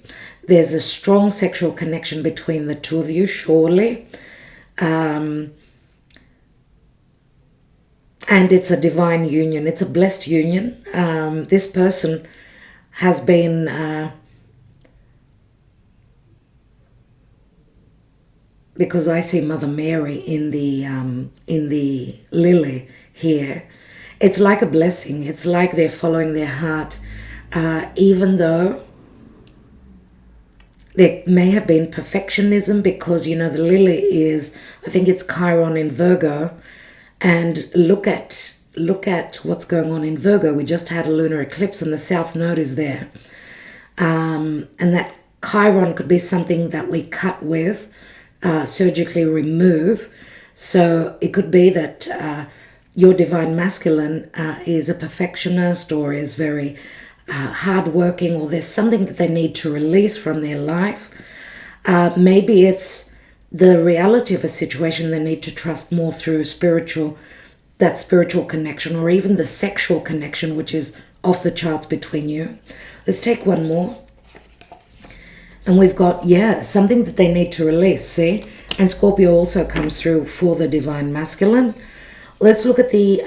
There's a strong sexual connection between the two of you, surely. And it's a divine union. It's a blessed union. This person has been, because I see Mother Mary in the lily here. It's like a blessing. It's like they're following their heart, even though there may have been perfectionism, because, you know, the lily is, I think it's Chiron in Virgo. And look at what's going on in Virgo. We just had a lunar eclipse and the South Node is there. And that Chiron could be something that we cut with, surgically remove. So it could be that your divine masculine is a perfectionist, or is very hardworking, or there's something that they need to release from their life. Maybe it's the reality of a situation they need to trust more through that spiritual connection, or even the sexual connection, which is off the charts between you. Let's take one more. And we've got, something that they need to release, see? And Scorpio also comes through for the divine masculine. Let's look at the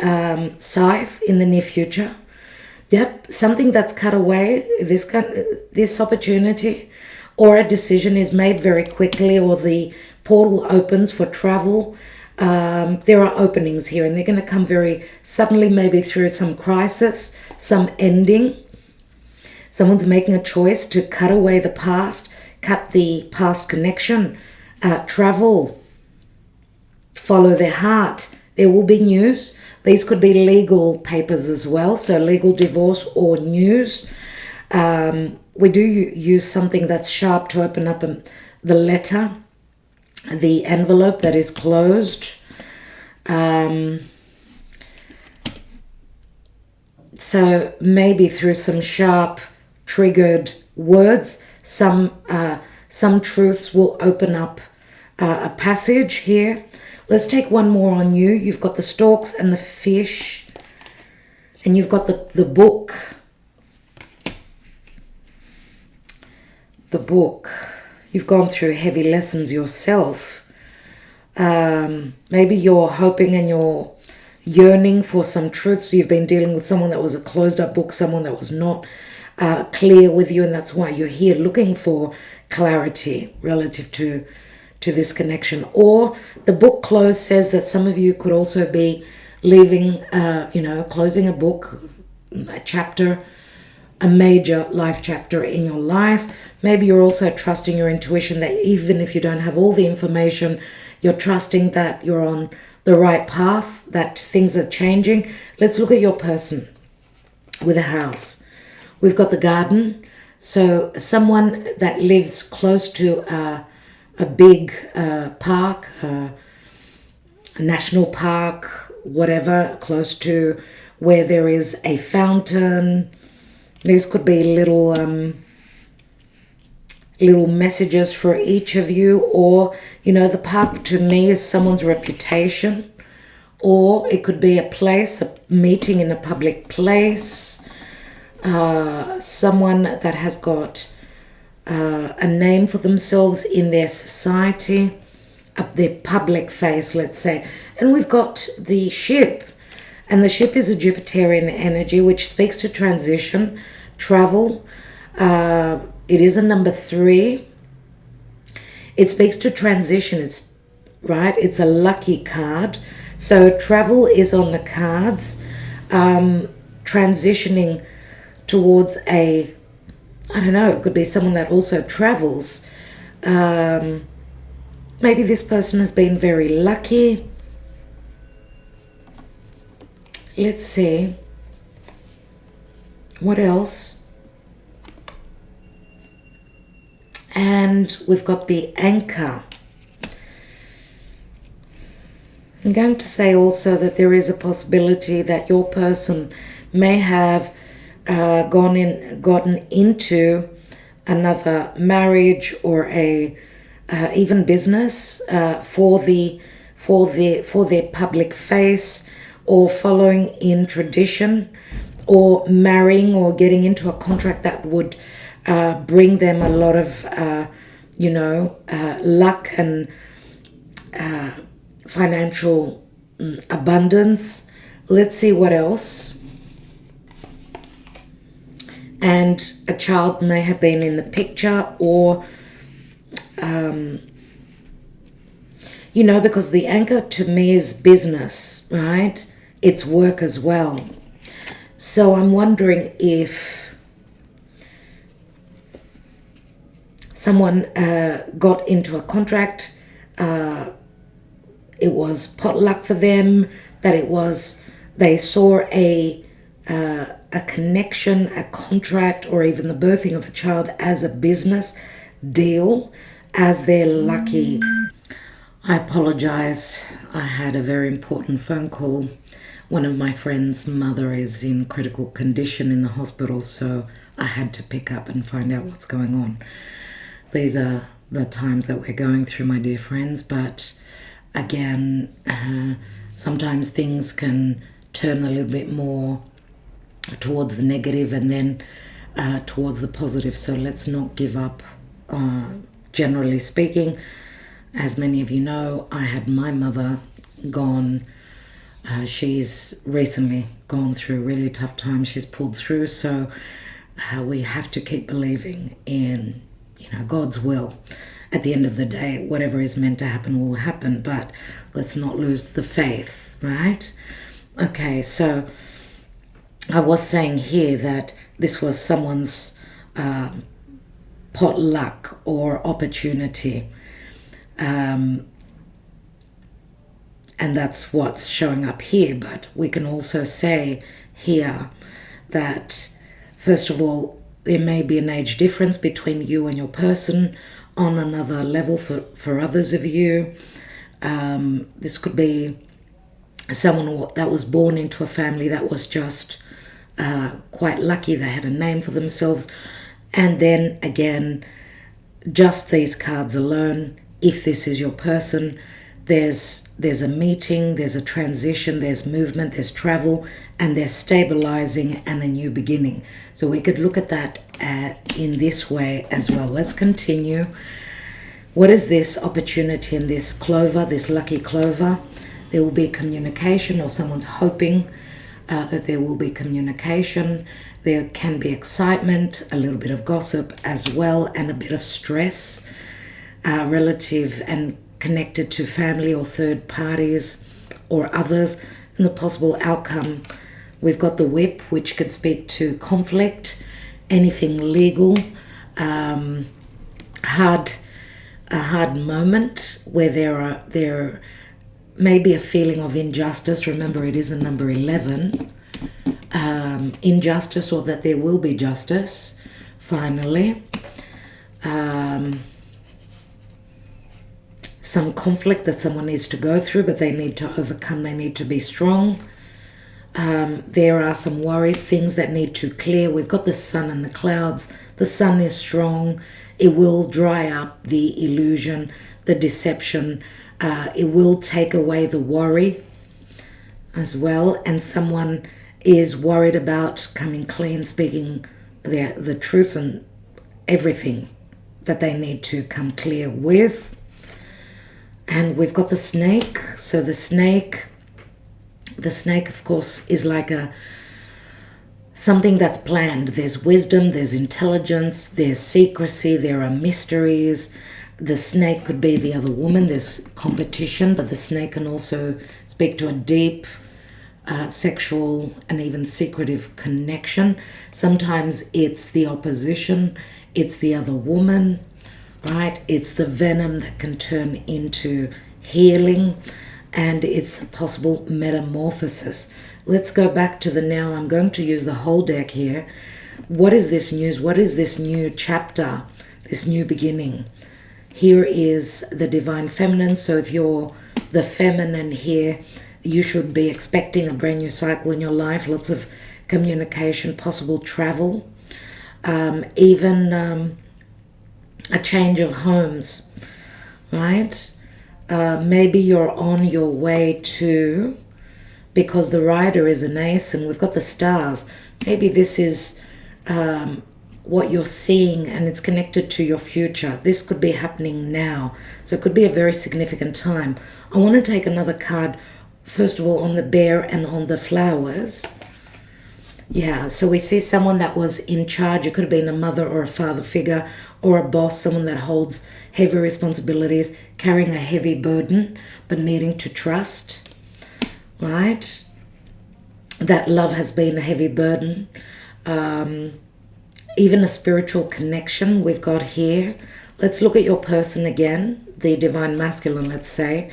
scythe in the near future. Yep, something that's cut away, this opportunity, or a decision is made very quickly, or the portal opens for travel. There are openings here, and they're going to come very suddenly, maybe through some crisis, some ending. Someone's making a choice to cut away the past, cut the past connection, travel, follow their heart. There will be news. These could be legal papers as well, so legal divorce or news. We do use something that's sharp to open up the letter, the envelope that is closed. So maybe through some sharp, triggered words, some truths will open up a passage here. Let's take one more on you. You've got the storks and the fish, and you've got the book. The book. You've gone through heavy lessons yourself. Maybe you're hoping and you're yearning for some truths. You've been dealing with someone that was a closed up book, someone that was not clear with you, and that's why you're here looking for clarity relative to this connection. Or the book close says that some of you could also be leaving, closing a book, a chapter, a major life chapter in your life. Maybe you're also trusting your intuition, that even if you don't have all the information, you're trusting that you're on the right path, that things are changing. Let's look at your person with a house. We've got the garden. So someone that lives close to a big park, a national park, whatever, close to where there is a fountain. These could be little little messages for each of you. Or, you know, the park to me is someone's reputation, or it could be a place, a meeting in a public place, someone that has got a name for themselves in their society, up their public face, let's say. And we've got the ship, and the ship is a Jupiterian energy, which speaks to transition, travel. It is a number 3. It speaks to transition. It's right. It's a lucky card. So travel is on the cards. Transitioning towards I don't know, it could be someone that also travels. Maybe this person has been very lucky. Let's see. What else? And we've got the anchor. I'm going to say also that there is a possibility that your person may have gotten into another marriage or a even business for their public face, or following in tradition, or marrying or getting into a contract that would bring them a lot of luck and financial abundance. Let's see what else. And a child may have been in the picture, or because the anchor to me is business, right? It's work as well. So I'm wondering if someone got into a contract, it was potluck for them, that they saw a connection, a contract, or even the birthing of a child as a business deal, as their lucky. I apologize. I had a very important phone call. One of my friend's mother is in critical condition in the hospital, so I had to pick up and find out what's going on. These are the times that we're going through, my dear friends, but again, sometimes things can turn a little bit more towards the negative and then towards the positive. So let's not give up. Generally speaking, as many of you know, I had my mother gone. She's recently gone through really tough times. She's pulled through. So we have to keep believing in, God's will. At the end of the day, whatever is meant to happen will happen. But let's not lose the faith, right? Okay, so I was saying here that this was someone's potluck or opportunity. And that's what's showing up here. But we can also say here that, first of all, there may be an age difference between you and your person on another level for others of you. This could be someone that was born into a family that was just quite lucky. They had a name for themselves. And then again, just these cards alone, if this is your person, there's a meeting, there's a transition, there's movement, there's travel, and there's stabilizing and a new beginning. So we could look at that in this way as well. Let's continue. What is this opportunity in this clover, this lucky clover? There will be communication, or someone's hoping that there will be communication. There can be excitement, a little bit of gossip as well, and a bit of stress relative and connected to family or third parties or others. And the possible outcome, we've got the whip, which could speak to conflict, anything legal, a hard moment where there may be a feeling of injustice. Remember, it is a number 11. Injustice, or that there will be justice finally. Some conflict that someone needs to go through, but they need to overcome. They need to be strong. There are some worries, things that need to clear. We've got the sun and the clouds. The sun is strong. It will dry up the illusion, the deception. It will take away the worry as well. And someone is worried about coming clean, speaking the truth and everything that they need to come clear with. And we've got the snake. So the snake, of course, is like something that's planned. There's wisdom, there's intelligence, there's secrecy, there are mysteries. The snake could be the other woman. There's competition, but the snake can also speak to a deep sexual and even secretive connection. Sometimes it's the opposition, it's the other woman, right? It's the venom that can turn into healing, and it's a possible metamorphosis. Let's go back to the now. I'm going to use the whole deck here. What is this news? What is this new chapter, this new beginning? Here is the divine feminine. So if you're the feminine here, you should be expecting a brand new cycle in your life, lots of communication, possible travel, even a change of homes, right? Maybe you're on your way to, because the rider is an ace and we've got the stars, maybe this is what you're seeing and it's connected to your future. This could be happening now. So it could be a very significant time. I want to take another card, first of all, on the bear and on the flowers. Yeah, so we see someone that was in charge. It could have been a mother or a father figure or a boss, someone that holds heavy responsibilities, carrying a heavy burden, but needing to trust, right? That love has been a heavy burden. Even a spiritual connection we've got here. Let's look at your person again, the divine masculine, let's say.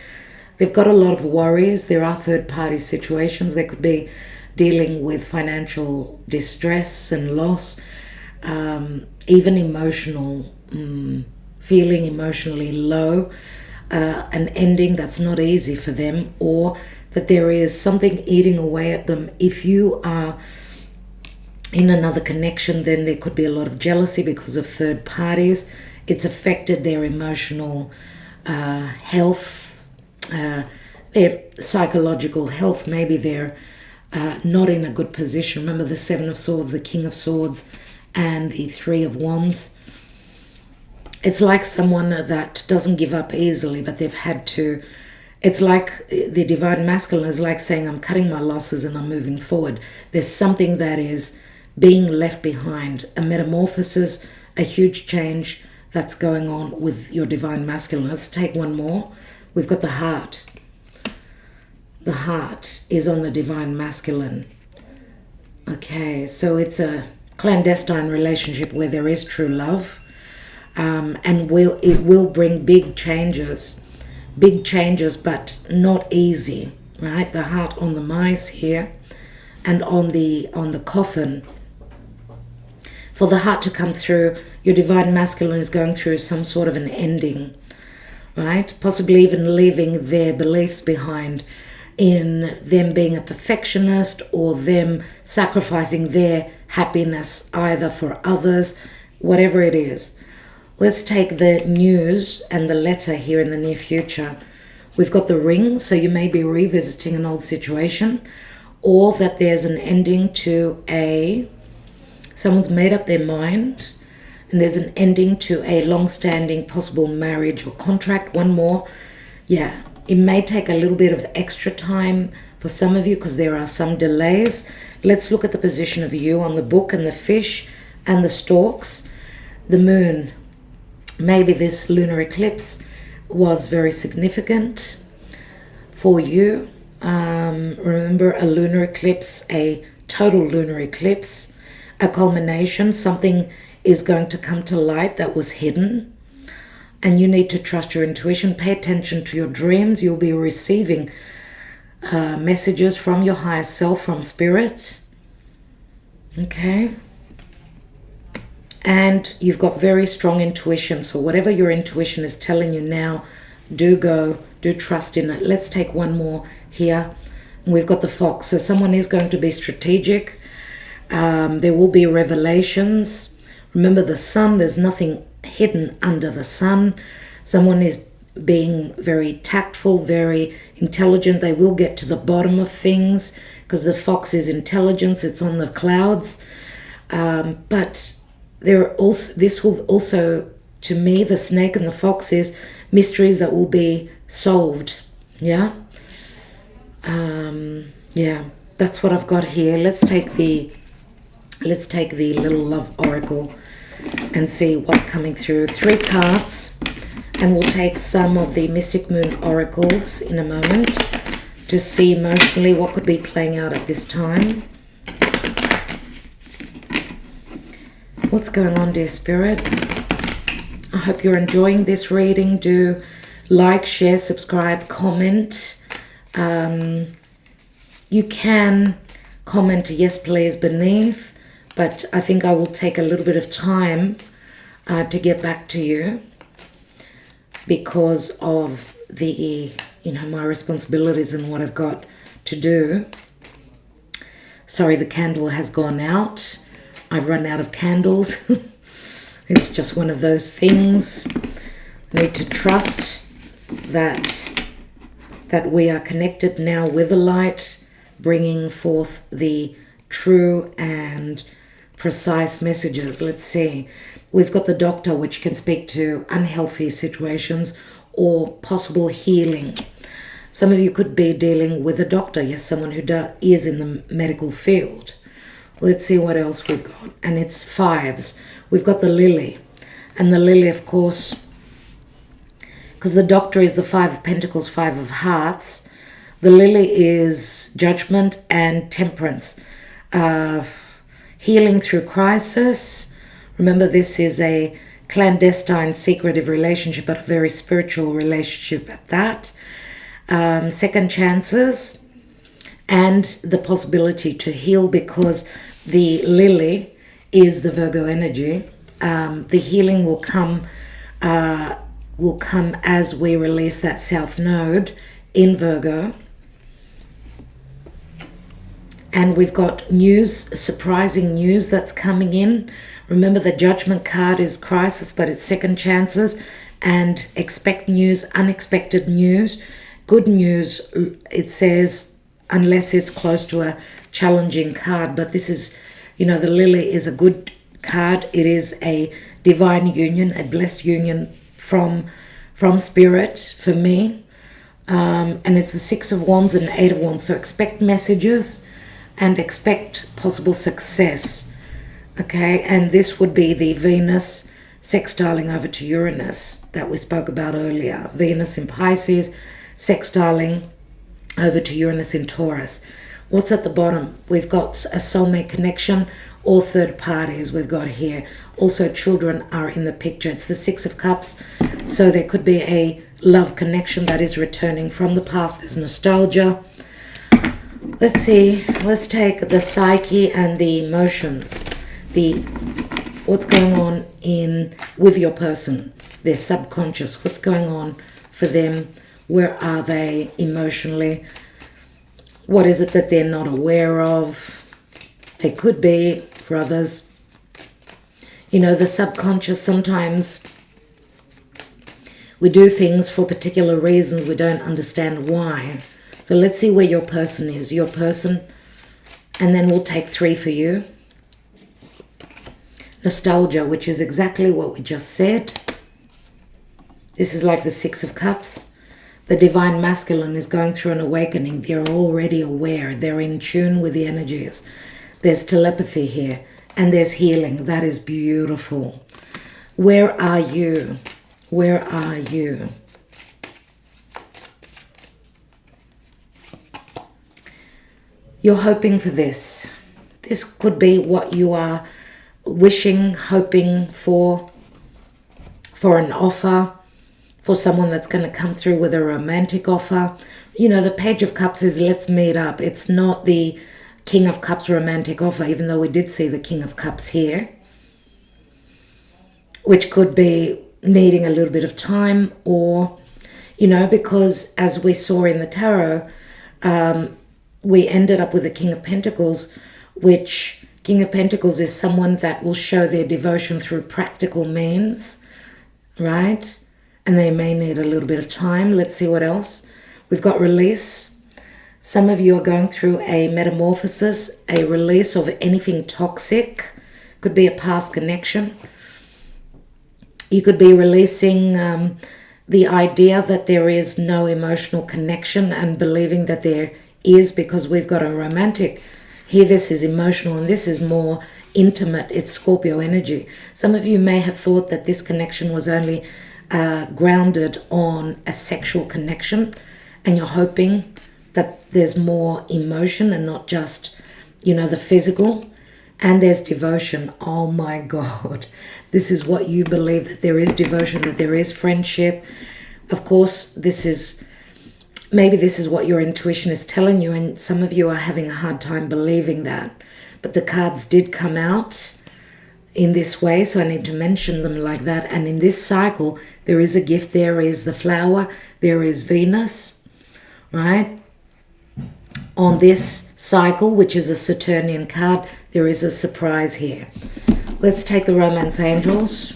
They've got a lot of worries. There are third-party situations. They could be dealing with financial distress and loss, even emotional, feeling emotionally low, an ending that's not easy for them, or that there is something eating away at them. If you are in another connection, then there could be a lot of jealousy because of third parties. It's affected their emotional health, their psychological health. Maybe they're not in a good position. Remember the Seven of Swords, the King of Swords, and the Three of Wands. It's like someone that doesn't give up easily, but they've had to. It's like the divine masculine is like saying, I'm cutting my losses and I'm moving forward. There's something that is being left behind, a metamorphosis, a huge change that's going on with your divine masculine. Let's take one more. We've got the heart. The heart is on the divine masculine. Okay, so it's a clandestine relationship where there is true love, and it will bring big changes, but not easy, right? The heart on the mice here, and on the coffin. For the heart to come through, your divine masculine is going through some sort of an ending, right? Possibly even leaving their beliefs behind, in them being a perfectionist or them sacrificing their happiness either for others, whatever it is. Let's take the news and the letter here in the near future. We've got the ring, so you may be revisiting an old situation, or that there's an ending to someone's made up their mind, and there's an ending to a long-standing possible marriage or contract. One more. Yeah, it may take a little bit of extra time for some of you because there are some delays. Let's look at the position of you on the book and the fish and the storks. The moon. Maybe this lunar eclipse was very significant for you. Remember, a lunar eclipse, a total lunar eclipse, a culmination, something is going to come to light that was hidden, and you need to trust your intuition. Pay attention to your dreams. You'll be receiving messages from your higher self, from spirit. Okay. And you've got very strong intuition. So whatever your intuition is telling you now, do trust in it. Let's take one more here. We've got the fox. So someone is going to be strategic. There will be revelations. Remember the sun, there's nothing hidden under the sun. Someone is being very tactful, very intelligent. They will get to the bottom of things because the fox is intelligence. It's on the clouds. But this will also, to me, the snake and the fox is mysteries that will be solved. Yeah. Yeah, that's what I've got here. Let's take the little love oracle and see what's coming through. 3 cards, and we'll take some of the mystic moon oracles in a moment to see emotionally what could be playing out at this time. What's going on, dear spirit? I hope you're enjoying this reading. Do like, share, subscribe, comment. You can comment yes please beneath, but I think I will take a little bit of time to get back to you because of the my responsibilities and what I've got to do. Sorry, the candle has gone out. I've run out of candles. It's just one of those things. I need to trust that we are connected now with the light, bringing forth the true and precise messages. Let's see. We've got the doctor, which can speak to unhealthy situations or possible healing. Some of you could be dealing with a doctor. Yes, someone who is in the medical field. Let's see what else we've got. And it's 5s. We've got the lily. And the lily, of course, because the doctor is the 5 of Pentacles, 5 of Hearts. The lily is judgment and temperance. Healing through crisis. Remember, this is a clandestine, secretive relationship, but a very spiritual relationship at that. Second chances and the possibility to heal, because the lily is the Virgo energy. The healing will come as we release that South Node in Virgo. And we've got news, surprising news that's coming in. Remember, the Judgment card is crisis, but it's second chances. And expect news, unexpected news. Good news, it says, unless it's close to a challenging card. But this is, the lily is a good card. It is a divine union, a blessed union from spirit for me. And it's the 6 of Wands and 8 of Wands. So expect messages and expect possible success. Okay, and this would be the Venus sextiling over to Uranus that we spoke about earlier. Venus in Pisces, sextiling over to Uranus in Taurus. What's at the bottom? We've got a soulmate connection or third parties we've got here. Also, children are in the picture. It's the 6 of Cups, so there could be a love connection that is returning from the past. There's nostalgia. Let's see. Let's take the psyche and the emotions. What's going on with your person, their subconscious. What's going on for them? Where are they emotionally? What is it that they're not aware of? They could be, for others. The subconscious, sometimes we do things for particular reasons. We don't understand why. So let's see where your person is. Your person. And then we'll take 3 for you. Nostalgia, which is exactly what we just said. This is like the 6 of Cups. The divine masculine is going through an awakening. They're already aware. They're in tune with the energies. There's telepathy here. And there's healing. That is beautiful. Where are you? Where are you? You're hoping for this. This could be what you are wishing, hoping for an offer, for someone that's going to come through with a romantic offer. The Page of Cups is let's meet up. It's not the King of Cups romantic offer, even though we did see the King of Cups here, which could be needing a little bit of time, or, because as we saw in the tarot, we ended up with the King of Pentacles, which King of Pentacles is someone that will show their devotion through practical means, right? And they may need a little bit of time. Let's see what else. We've got release. Some of you are going through a metamorphosis, a release of anything toxic. Could be a past connection. You could be releasing the idea that there is no emotional connection and believing that there is, because we've got a romantic. Here this is emotional and this is more intimate. It's Scorpio energy. Some of you may have thought that this connection was only grounded on a sexual connection, and you're hoping that there's more emotion and not just, you know, the physical. And there's devotion. Oh my God. This is what you believe, that there is devotion, that there is friendship. Of course, maybe this is what your intuition is telling you, and some of you are having a hard time believing that. But the cards did come out in this way, so I need to mention them like that. And in this cycle, there is a gift. There is the flower. There is Venus, right? On this cycle, which is a Saturnian card, there is a surprise here. Let's take the romance angels.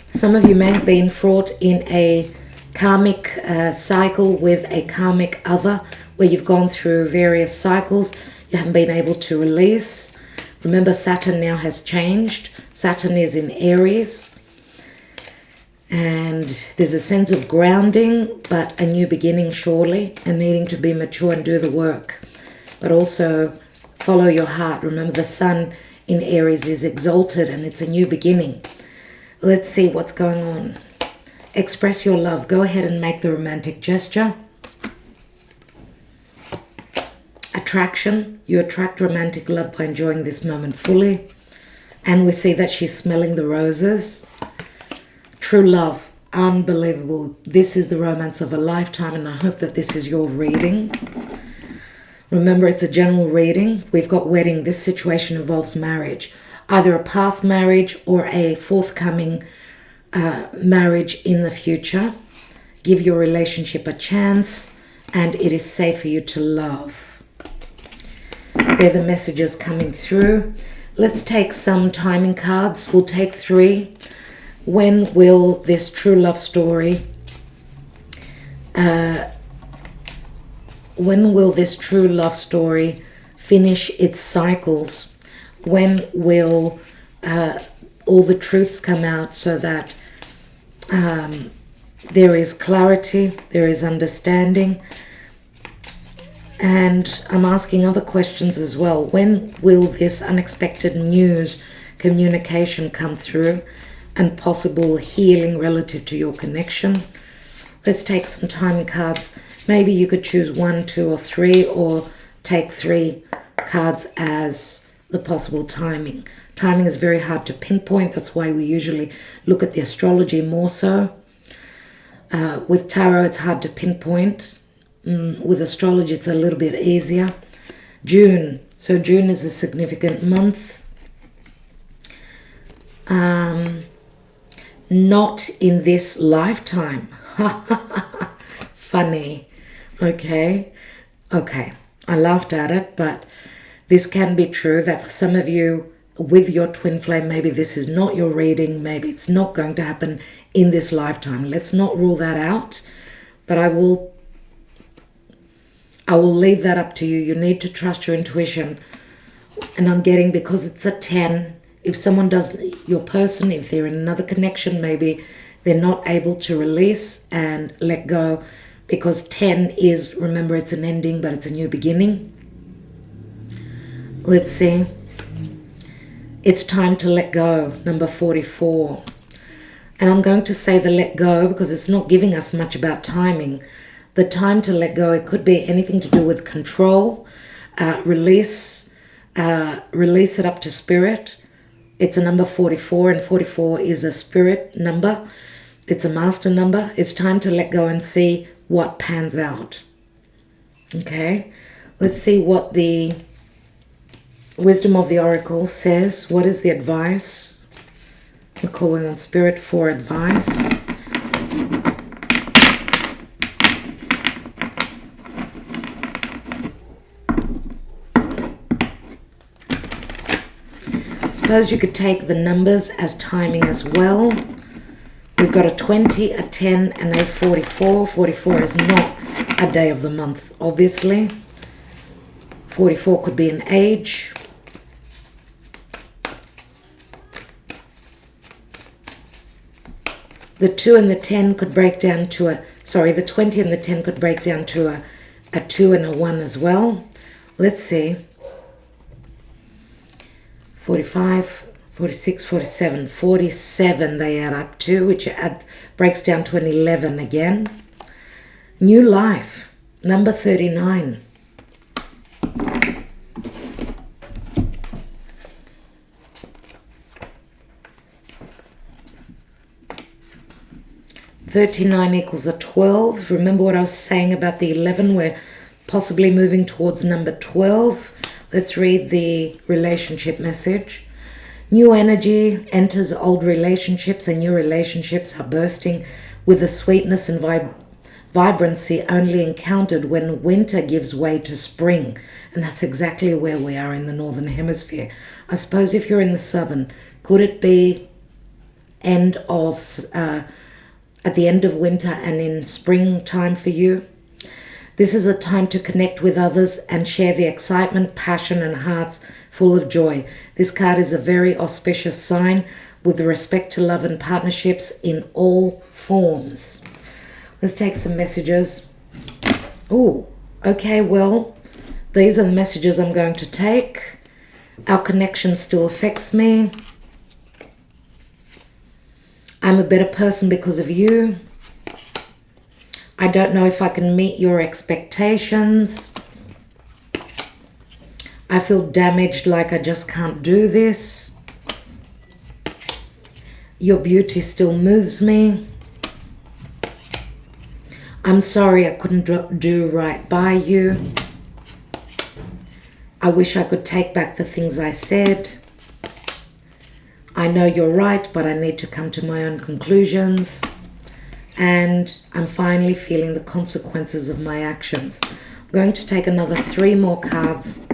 Some of you may have been fraught in a karmic cycle with a karmic other, where you've gone through various cycles. You haven't been able to release. Remember, Saturn now has changed. Saturn is in Aries. And there's a sense of grounding, but a new beginning surely, and needing to be mature and do the work. But also follow your heart. Remember, the sun in Aries is exalted and it's a new beginning. Let's see what's going on. Express your love. Go ahead and make the romantic gesture. Attraction. You attract romantic love by enjoying this moment fully. And we see that she's smelling the roses. True love. Unbelievable. This is the romance of a lifetime, and I hope that this is your reading. Remember, it's a general reading. We've got wedding. This situation involves marriage. Either a past marriage or a forthcoming marriage in the future. Give your relationship a chance, and it is safe for you to love. They're the messages coming through. Let's take some timing cards. We'll take 3. When will this true love story, finish its cycles? When will all the truths come out, so that there is clarity, there is understanding? And I'm asking other questions as well. When will this unexpected news, communication come through, and possible healing relative to your connection? Let's take some timing cards. Maybe you could choose 1, 2, or 3, or take 3 cards as the possible timing. Timing is very hard to pinpoint. That's why we usually look at the astrology more so. With tarot, it's hard to pinpoint. With astrology, it's a little bit easier. June. So June is a significant month. Not in this lifetime. Funny. Okay. I laughed at it, but this can be true, that for some of you with your twin flame, maybe this is not your reading. Maybe it's not going to happen in this lifetime. Let's not rule that out, but I will leave that up to you. You need to trust your intuition. And I'm getting, because it's a 10, if someone your person, if they're in another connection, maybe they're not able to release and let go, because 10 is, remember, it's an ending, but it's a new beginning. Let's see. It's time to let go, number 44. And I'm going to say the let go because it's not giving us much about timing. The time to let go, it could be anything to do with control, release it up to spirit. It's a number 44, and 44 is a spirit number. It's a master number. It's time to let go and see what pans out. Okay, let's see what the wisdom of the oracle says. What is the advice? We're calling on spirit for advice. suppose you could take the numbers as timing as well. We've got a 20, a 10, and a 44. 44 is not a day of the month, obviously. 44 could be an age. The 2 and the 10 could break down to a, sorry, the 20 and the 10 could break down to a 2 and a 1 as well. Let's see. 45, 46, 47, 47 they add up to, which breaks down to an 11 again. New life, number 39. (39) equals a 12. Remember what I was saying about the 11? We're possibly moving towards number 12. Let's read the relationship message. New energy enters old relationships, and new relationships are bursting with the sweetness and vibrancy only encountered when winter gives way to spring. And that's exactly where we are in the northern hemisphere. I suppose if you're in the southern, could it be at the end of winter and in springtime for you? This is a time to connect with others and share the excitement, passion, and hearts full of joy. This card is a very auspicious sign with respect to love and partnerships in all forms. Let's take some messages. Oh, okay, well, these are the messages I'm going to take. Our connection still affects me. I'm a better person because of you. I don't know if I can meet your expectations. I feel damaged, like I just can't do this. Your beauty still moves me. I'm sorry I couldn't do right by you. I wish I could take back the things I said. I know you're right, but I need to come to my own conclusions. And I'm finally feeling the consequences of my actions. I'm going to take another 3 more cards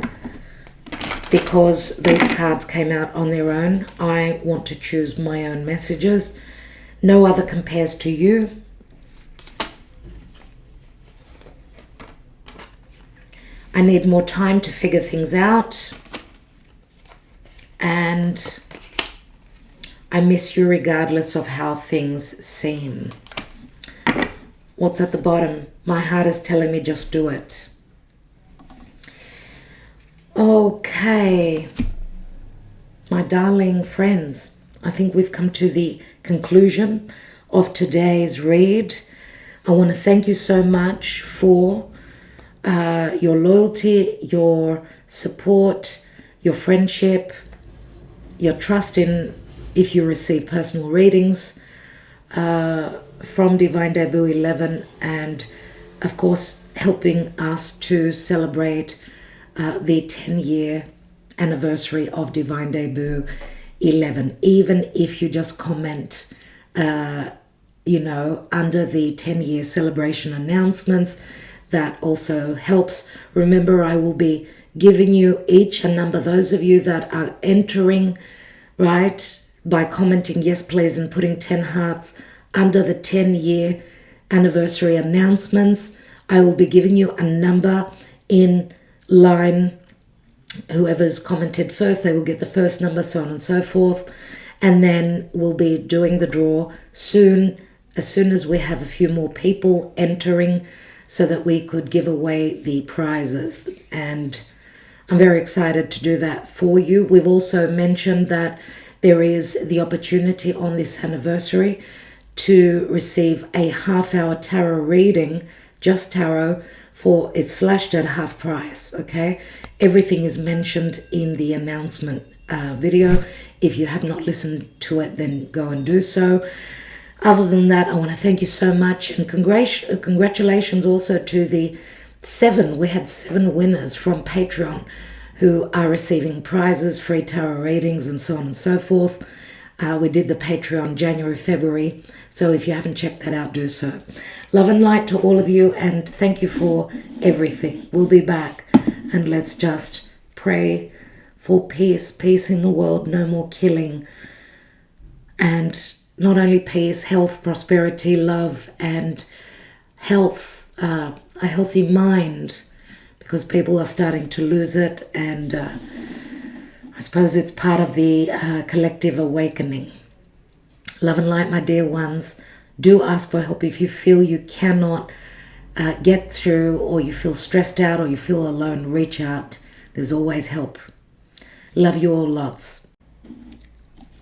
because these cards came out on their own. I want to choose my own messages. No other compares to you. I need more time to figure things out. And I miss you regardless of how things seem. What's at the bottom? My heart is telling me just do it. Okay. My darling friends, I think we've come to the conclusion of today's read. I want to thank you so much for your loyalty, your support, your friendship, your trust in, if you receive personal readings from Divine Debut 11, and of course helping us to celebrate the 10-year anniversary of Divine Debut 11. Even if you just comment under the 10-year celebration announcements, that also helps. Remember, I will be giving you each a number. Those of you that are entering, right, by commenting yes please and putting 10 hearts under the 10-year anniversary announcements, I will be giving you a number in line. Whoever's commented first, they will get the first number, so on and so forth. And then we'll be doing the draw soon, as soon as we have a few more people entering, so that we could give away the prizes. And I'm very excited to do that for you. We've also mentioned that there is the opportunity on this anniversary to receive a half-hour tarot reading, just tarot, for it's slashed at half price, okay? Everything is mentioned in the announcement video. If you have not listened to it, then go and do so. Other than that, I want to thank you so much, and congratulations also to the 7. We had 7 winners from Patreon who are receiving prizes, free tarot readings, and so on and so forth. We did the Patreon January, February, so if you haven't checked that out, do so. Love and light to all of you, and thank you for everything. We'll be back, and let's just pray for peace, peace in the world, no more killing. And not only peace, health, prosperity, love, and health, a healthy mind, because people are starting to lose it. And I suppose it's part of the collective awakening. Love and light, my dear ones. Do ask for help if you feel you cannot get through, or you feel stressed out, or you feel alone. Reach out. There's always help. Love you all lots.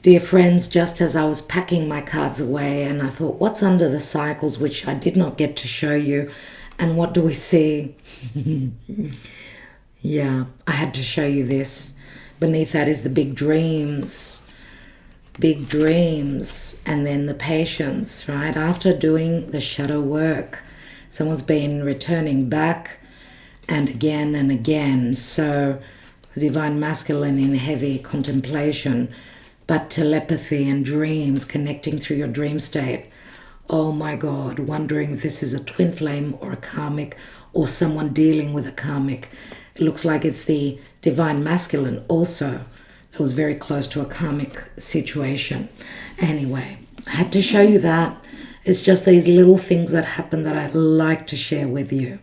Dear friends, just as I was packing my cards away and I thought, what's under the cycles, which I did not get to show you, and what do we see? Yeah, I had to show you this. Beneath that is the big dreams, and then the patience, right? After doing the shadow work, someone's been returning back and again. So the divine masculine in heavy contemplation, but telepathy and dreams, connecting through your dream state. Oh my God, wondering if this is a twin flame or a karmic, or someone dealing with a karmic. It looks like it's the divine masculine also. It was very close to a karmic situation. Anyway, I had to show you that. It's just these little things that happen that I'd like to share with you.